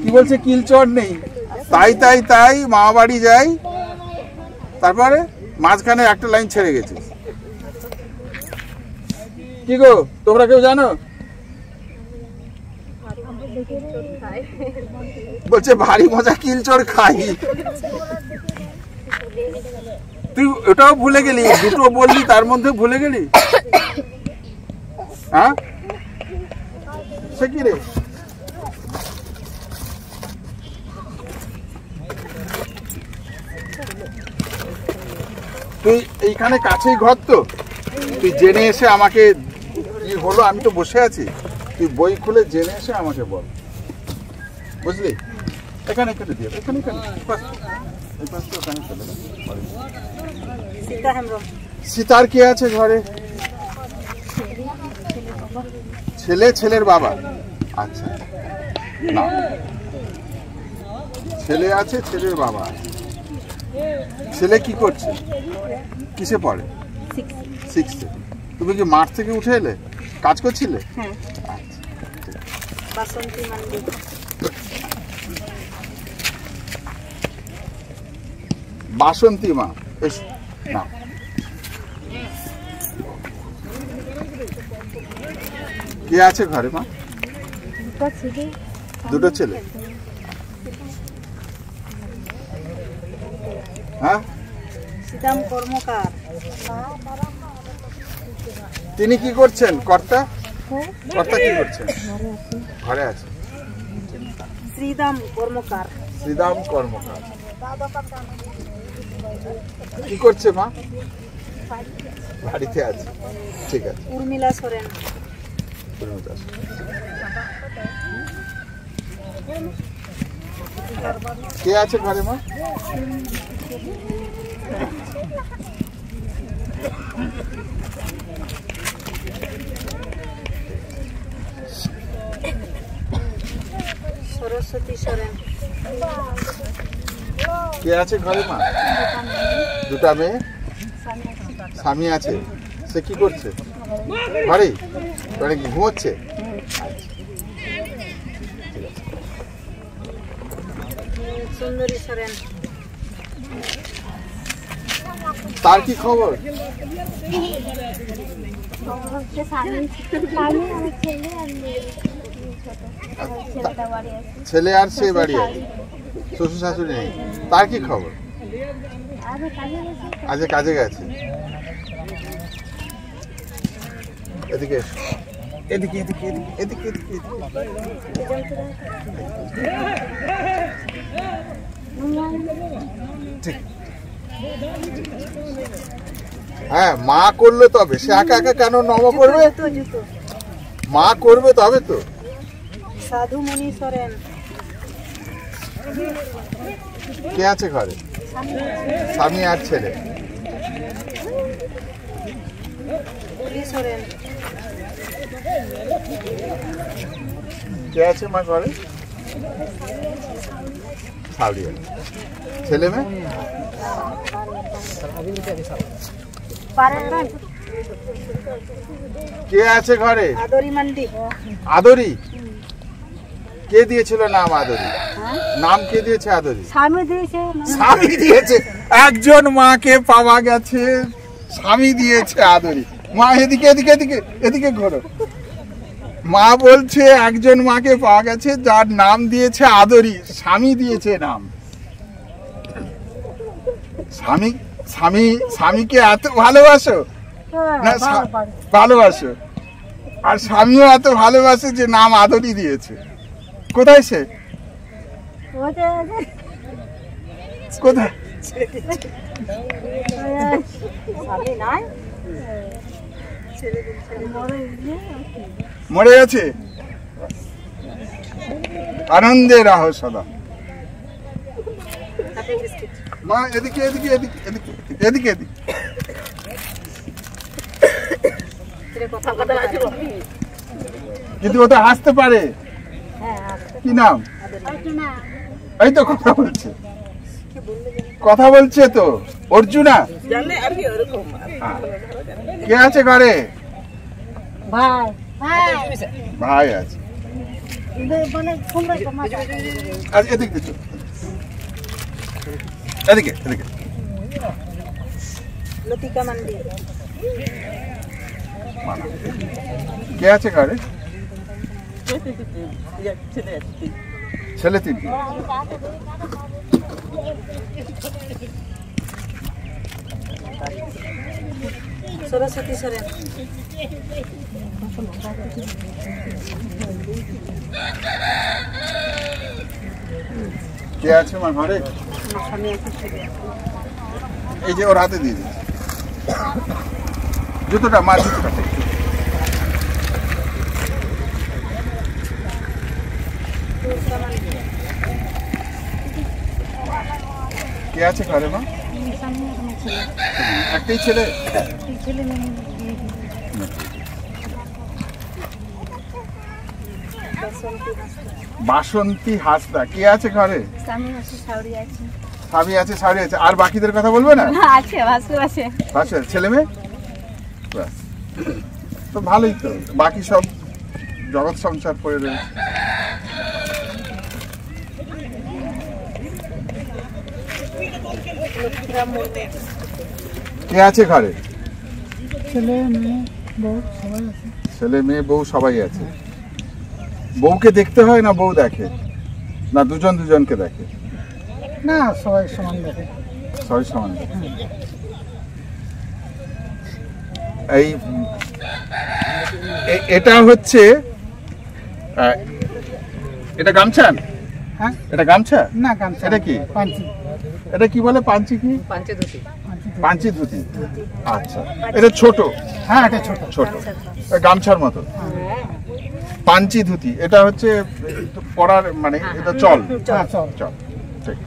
কি বলছে কিলচর নেই? তাই মা বাড়ি যাই, তারপরে মাঝখানে একটা লাইন ছেড়ে গেছে। কি গো তোমরা কেউ জানো? বলছে ভারী মজা কিলচর খাই। তুই ওটাও ভুলে গেলি, দুটো বললি তার মধ্যে ভুলে গেলি। হ্যাঁ সে কি রে? তুই এইখানে কাছেই ঘর তো, তুই জেনে এসে আমাকে কি হলো আমি তো বসে আছি, তুই বই খুলে জেনে এসে আমাকে বল, বুঝলি? এখানে কেটে দিয়ে এখানে সীতার কে আছে ঘরে? ছেলে, ছেলের বাবা। আচ্ছা, না, ছেলে আছে, ছেলের বাবা আছে। ছেলে কি করছে, কিসে পড়ে? 6-এ। তুমি কি মাঠ থেকে উঠে এলে, কাজ করছিলে? বাসন্তী মা, এসো না। কে আছে ঘরে মা? দুটো ছেলে। হ্যাঁ, কর্মকার। তিনি কি করছেন? কর্তা, কর্তা কি করছেন? ঘরে আছে। শ্রীদাম কর্মকার। শ্রীদাম কর্মকার কি করছে মা? বাড়িতে আছে। ঠিক আছে। উর্মিলা সোরেন। কে আছে ঘরে মা? সরস্বতী সোরেন। কে আছে ঘরে মা? দুটা মেয়ে, স্বামী আছে। সে কি করছে? ঘরে ঘরে কি ঘুমোচ্ছে? সুন্দরী সোরেন। তার কি খবর? ছেলে আর সে বাড়ি আছে, শ্বশুর শাশুড়ি নেই। তার কি খবর? আজ কাজে গেছে। এদিকে এদিকে এদিকে এদিকে এদিকে ঠিক। হ্যাঁ, মা করলে তবে, সে একা একা কেন নম করবে? মা করবে তবে তো। সাধুমণি সোরেন। কে আছে ঘরে? স্বামী আর ছেলে। সোরেন। কে আছে মা ঘরে? সাউরি। ছেলে মেয়ে? কে আছে ঘরে? আদরি মান্ডি। আদরি? কে দিয়েছিল নাম আদরি? নাম কে দিয়েছে আদরি? স্বামী দিয়েছে। স্বামী দিয়েছে। একজন মাকে পাওয়া গেছে, স্বামী দিয়েছে আদরি। মা এদিকে এদিকে এদিকে এদিকে ঘোরো। মা বলছে একজন মাকে পাওয়া গেছে যার নাম দিয়েছে আদরি, স্বামী দিয়েছে নাম। স্বামী স্বামী স্বামীকে এত ভালোবাসো না? ভালোবাসো। আর স্বামীও এত ভালোবাসে যে নাম আদরি দিয়েছে। কোথায় সে? কোথায়? মরে গেছে। আনন্দে রাহো সদা। মা এদিকে এদিকে এদিকে এদিকে এদিকে এদিকে। কিন্তু ও তো হাসতে পারে। কি নাম? এই তো কথা বলছে, কথা বলছে তো। অর্জুনা। কে আছে ঘরে? ভাই। ভাই আছে। এদিকে এদিকে এদিকে। লতিকা মান্ডি। কে আছে ঘরে? ছেলে 3। সরস্বতী সোরেন। কে আছে আমার ঘরে? এই যে ওর হাতে দিয়ে দিচ্ছি জুতোটা, মা জুতোটা। কে আছে ঘরে মা? একটাই ছেলে? বাসন্তী হাসদা। কে আছে ঘরে? স্বামী আছে, শাওরি আছে। স্বামী আছে, শাড়ি আছে। আর বাকিদের কথা বলবে না? আছে, ভাসুর আছে। ভাসুর, ছেলে মেয়ে? ব্যাস। তো ভালোই তো, বাকি সব জগৎ সংসার পড়ে রয়েছে। কে আছে ঘরে? ছেলে মেয়ে বউ সবাই আছে। ছেলে মেয়ে বউ সবাই আছে। বউকে দেখতে হয় না বউ দেখে, না দুজন দুজনকে দেখে? না, সবাই সমান দেখে। সবাই সমান দেখে। এই এটা হচ্ছে এটা গামছা? হ্যাঁ, এটা গামছা? না গামছা। এটা কি? পাঞ্চি। এটা কি বলে? পাঞ্চি কি? পাঞ্চি ধুতি। পাঞ্চি ধুতি। আচ্ছা, এটা ছোট? হ্যাঁ, এটা ছোট ছোট, গামছার মতো। পাঞ্চি ধুতি, এটা হচ্ছে পরার মানে এটা চল। চল। চল, ঠিক।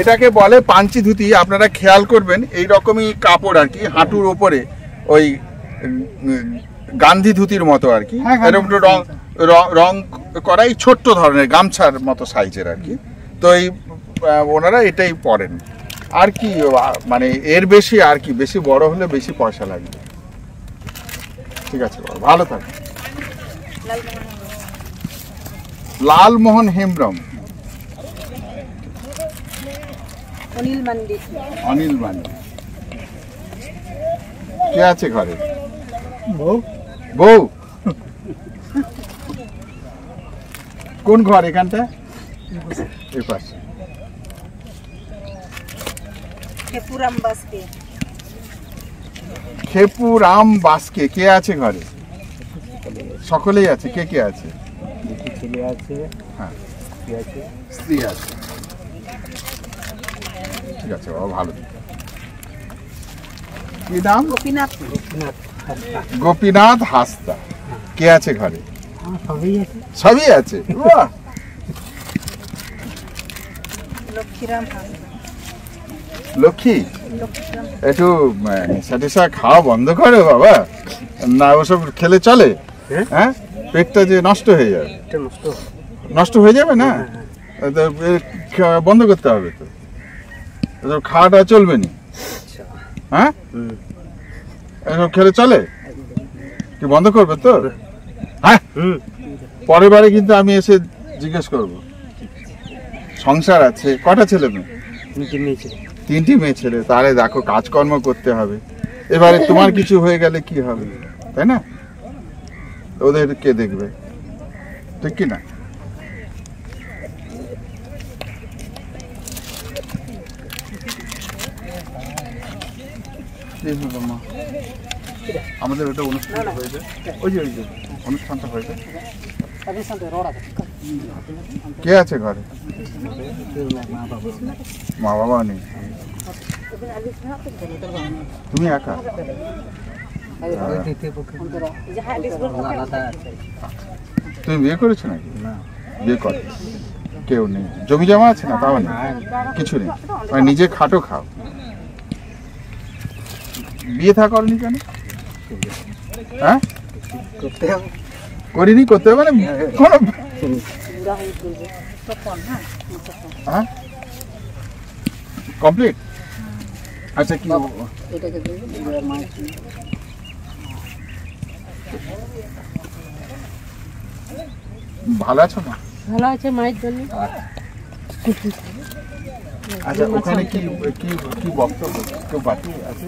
এটাকে বলে পাঞ্চি ধুতি। আপনারা খেয়াল করবেন এই রকমই কাপড় আর কি, হাঁটুর উপরে ওই গান্ধী ধুতির মতো আর কি, এরকম রং করাই ছোট্ট ধরনের গামছার মতো সাইজের আর কি। তো এই ওনারা এটাই পরেন। আর কি মানে এর বেশি আর কি, বেশি বড় হলে বেশি পয়সা লাগবে। ঠিক আছে, ভালো থাকবে। লালমোহন হেমব্রম। অনিল মান্ডি। অনিল মান্ডি। কে আছে ঘরে? বউ। বউ? কোন ঘর এখানটা? এই পাশে। খেপুরাম বাসকে। খেপুরাম বাসকে। কে আছে ঘরে? সকলেই আছে। কে কে আছে? ছেলে আছে, হ্যাঁ, স্ত্রী আছে। স্ত্রী আছে। ঠিক আছে বাবা, ভালো। কি নাম? গোপীনাথ। গোপীনাথ হাসদা। কে আছে ঘরে? সবই আছে। সবই আছে। বাহ! লক্ষ্মীরাম। লক্ষ্মী, একটু নেশা খাওয়া বন্ধ করো বাবা, না ওসব খেলে চলে? হ্যাঁ, পেটটা যে নষ্ট হয়ে যাবে। নষ্ট হয়ে যাবে না? তো বন্ধ করতে হবে তো, এসব খাওয়াটা চলবে না। হ্যাঁ, এসব খেলে চলে? কি বন্ধ করবে তো? হ্যাঁ, পরের বারে কিন্তু আমি এসে জিজ্ঞেস করব। সংসার আছে, কটা ছেলে মেয়ে? তিনটি মেয়ে ছেলে। তাহলে দেখো, কাজকর্ম করতে হবে। এবারে তোমার কিছু হয়ে গেলে কি হবে, তাই না? ওদের কে দেখবে, ঠিক কি না? আমাদের ওটা অনুষ্ঠান হয়ে যায়, ওই যে অনুষ্ঠানটা হয়ে যায়। কে আছে ঘরে? মা বাবা নেই, তুমি একা? তুমি বিয়ে করেছো নাকি? বিয়ে কর, কেউ নেই, জমি জমা আছে না? তাও না, কিছু নেই, মানে নিজে খাটো খাও। বিয়ে থা করনি কেন? হ্যাঁ, করিনি, করতে হবে মানে হ্যাঁ, কমপ্লিট। আচ্ছা, কি ভালো আছো না? ভালো আছে মায়ের জন্য। আচ্ছা, ওখানে কি কি কি বক্তব্য কেউ বাকি আছে?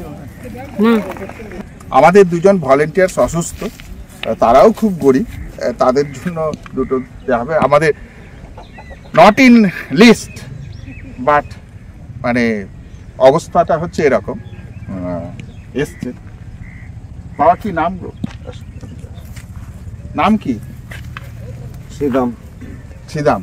আমাদের দুজন ভলেন্টিয়ার্স অসুস্থ, তারাও খুব গরিব, তাদের জন্য দুটো হবে। আমাদের নট ইন লিস্ট, বাট মানে অবস্থাটা হচ্ছে এরকম এসছে। বাবা কি নাম গো? নাম কি? শ্রীদাম। শ্রীদাম।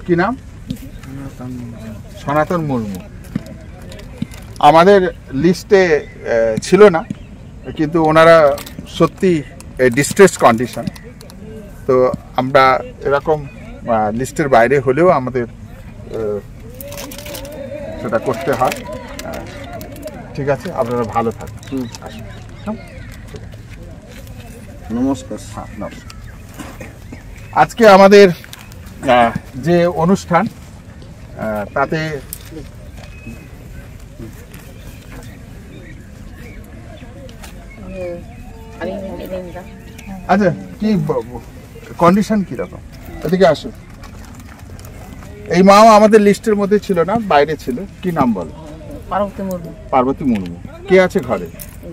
কি নাম? সনাতন মুর্মু আমাদের লিস্টে ছিল না, কিন্তু ওনারা সত্যি ডিস্ট্রেস কন্ডিশন, তো আমরা এরকম লিস্টের বাইরে হলেও আমাদের সেটা করতে হয়। ঠিক আছে, আপনারা ভালো থাকবেন। নমস্কার। হ্যাঁ, নমস্কার। আজকে আমাদের যে অনুষ্ঠান তাতে আচ্ছা কি কন্ডিশন কিরকম, এদিকে আসো। এই মাও আমাদের লিস্টের মধ্যে ছিল না, বাইরে ছিল। কি নাম বলো? পার্বতী মুর্মু। পার্বতী মুর্মু। কে আছে ঘরে?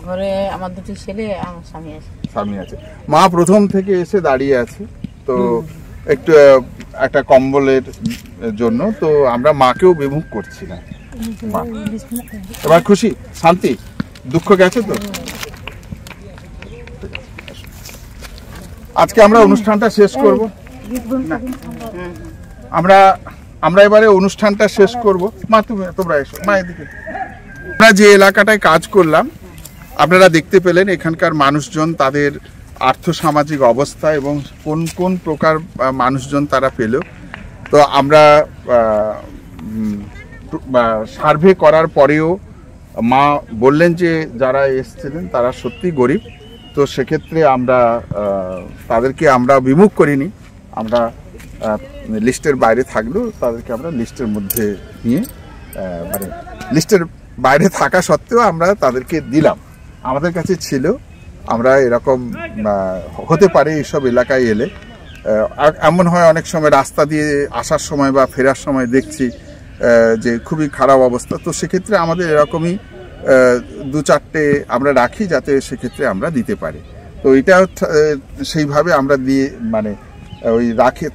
ঘরে আমার দুটি ছেলে, আমার স্বামী আছে। স্বামী আছে। মা প্রথম থেকে এসে দাঁড়িয়ে আছে, তো একটু একটা কম্বলের জন্য তো আমরা মাকেও বিমুখ করছি না। মা এবার খুশি, শান্তি, দুঃখ গেছে তো? আজকে আমরা অনুষ্ঠানটা শেষ করব। আমরা এবারে অনুষ্ঠানটা শেষ করব। মা তোমরা এসো, মা এদিকে। আমরা যে এলাকাটায় কাজ করলাম আপনারা দেখতে পেলেন এখানকার মানুষজন তাদের আর্থসামাজিক অবস্থা এবং কোন কোন প্রকার মানুষজন তারা পেল। তো আমরা সার্ভে করার পরেও মা বললেন যে যারা এসেছিলেন তারা সত্যি গরিব, তো সেক্ষেত্রে আমরা তাদেরকে আমরা বিমুখ করিনি। আমরা লিস্টের বাইরে থাকলেও তাদেরকে আমরা লিস্টের মধ্যে নিয়ে মানে লিস্টের বাইরে থাকা সত্ত্বেও আমরা তাদেরকে দিলাম। আমাদের কাছে ছিল, আমরা এরকম হতে পারে এইসব এলাকায় এলে এমন হয় অনেক সময় রাস্তা দিয়ে আসার সময় বা ফেরার সময় দেখছি যে খুবই খারাপ অবস্থা, তো সেক্ষেত্রে আমাদের এরকমই দু চারটে আমরা রাখি যাতে সেক্ষেত্রে আমরা দিতে পারি। তো এটা সেইভাবে আমরা দিয়ে মানে ওই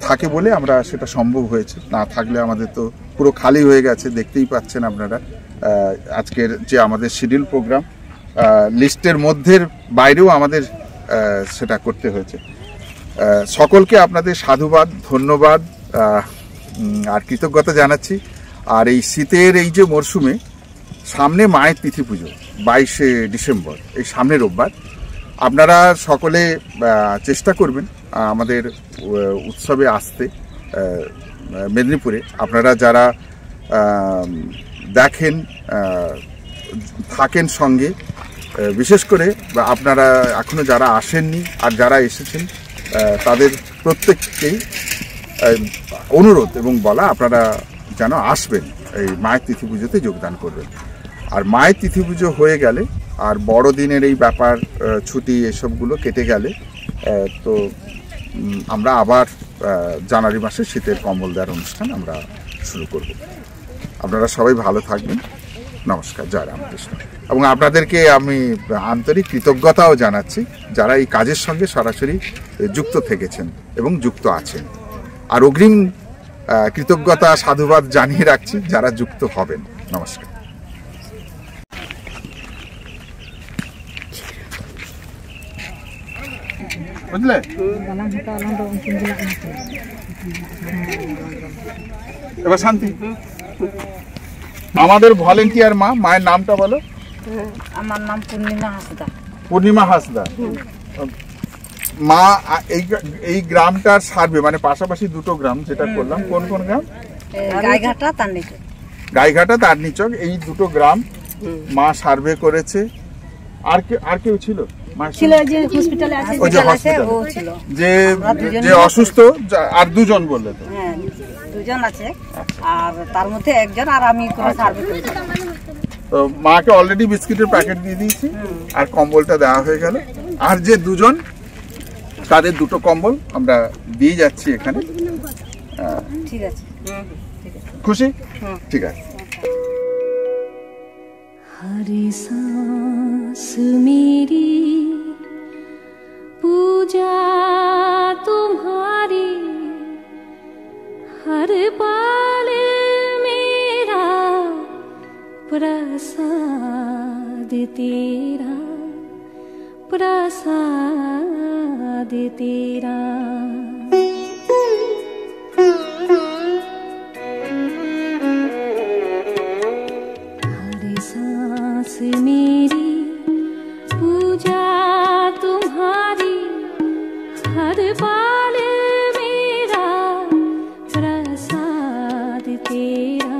থাকে বলে আমরা সেটা সম্ভব হয়েছে, না থাকলে আমাদের তো পুরো খালি হয়ে গেছে। দেখতেই পাচ্ছেন আপনারা আজকের যে আমাদের শিডিউল প্রোগ্রাম লিস্টের মধ্যে বাইরেও আমাদের সেটা করতে হয়েছে। সকলকে আপনাদের সাধুবাদ, ধন্যবাদ আর কৃতজ্ঞতা জানাচ্ছি। আর এই শীতের এই যে মরশুমে সামনে মায়ের তিথি পুজো 22শে ডিসেম্বর, এই সামনে রোববার, আপনারা সকলে চেষ্টা করবেন আমাদের উৎসবে আসতে মেদিনীপুরে। আপনারা যারা দেখেন থাকেন সঙ্গে, বিশেষ করে আপনারা এখনো যারা আসেননি আর যারা এসেছেন তাদের প্রত্যেককেই অনুরোধ এবং বলা আপনারা যেন আসবেন, এই মায়ের তিথি পুজোতে যোগদান করবেন। আর মায়ের তিথি পুজো হয়ে গেলে আর বড়দিনের এই ব্যাপার ছুটি এসবগুলো কেটে গেলে তো আমরা আবার জানুয়ারি মাসে শীতের কম্বল দেওয়ার অনুষ্ঠান আমরা শুরু করব। আপনারা সবাই ভালো থাকবেন। নমস্কার, জয় রামকৃষ্ণ। এবং আপনাদেরকে আমি আন্তরিক কৃতজ্ঞতাও জানাচ্ছি যারা এই কাজের সঙ্গে সরাসরি যুক্ত থেকেছেন এবং যুক্ত আছেন। আর অগ্রিম কৃতজ্ঞতা সাধুবাদ জানিয়ে রাখছি যারা যুক্ত হবেন। নমস্কার। বুঝলে? এবার শান্তি। আমাদের ভলেন্টিয়ার মা, মায়ের নামটা বলো। আমার নাম পূর্ণিমা হাসদা। পূর্ণিমা হাসদা। মা এই গ্রামটার সার্ভে মানে পাশাপাশি দুটো গ্রাম যেটা করলাম, কোন কোন গ্রাম? গাইঘাটা, তারনিচক। গাইঘাটা, তারনিচক, এই দুটো গ্রাম মা সার্ভে করেছে। আর কেউ ছিল? ছিল যে হসপিটালে আছে, ওই যে হসপিটাল যে অসুস্থ আর দুজন বললে তো? হ্যাঁ, দুজন আছে, আর তার মধ্যে একজন আর আমি করে সার্ভে করেছি। তো মাকে অলরেডি বিস্কিটের প্যাকেট দিয়ে দিয়েছি আর কম্বলটা দেওয়া হয়ে গেল। আর যে দুজন তাদের দুটো কম্বল আমরা দিয়ে যাচ্ছি এখানে। ঠিক আছে, খুশি? ঠিক আছে। हरी सांस मेरी पूजा तुम्हारी, हर पल मेरा प्रसाद तेरा, प्रसाद तेरा। मेरी पूजा तुम्हारी हर पल मेरा प्रसाद तेरा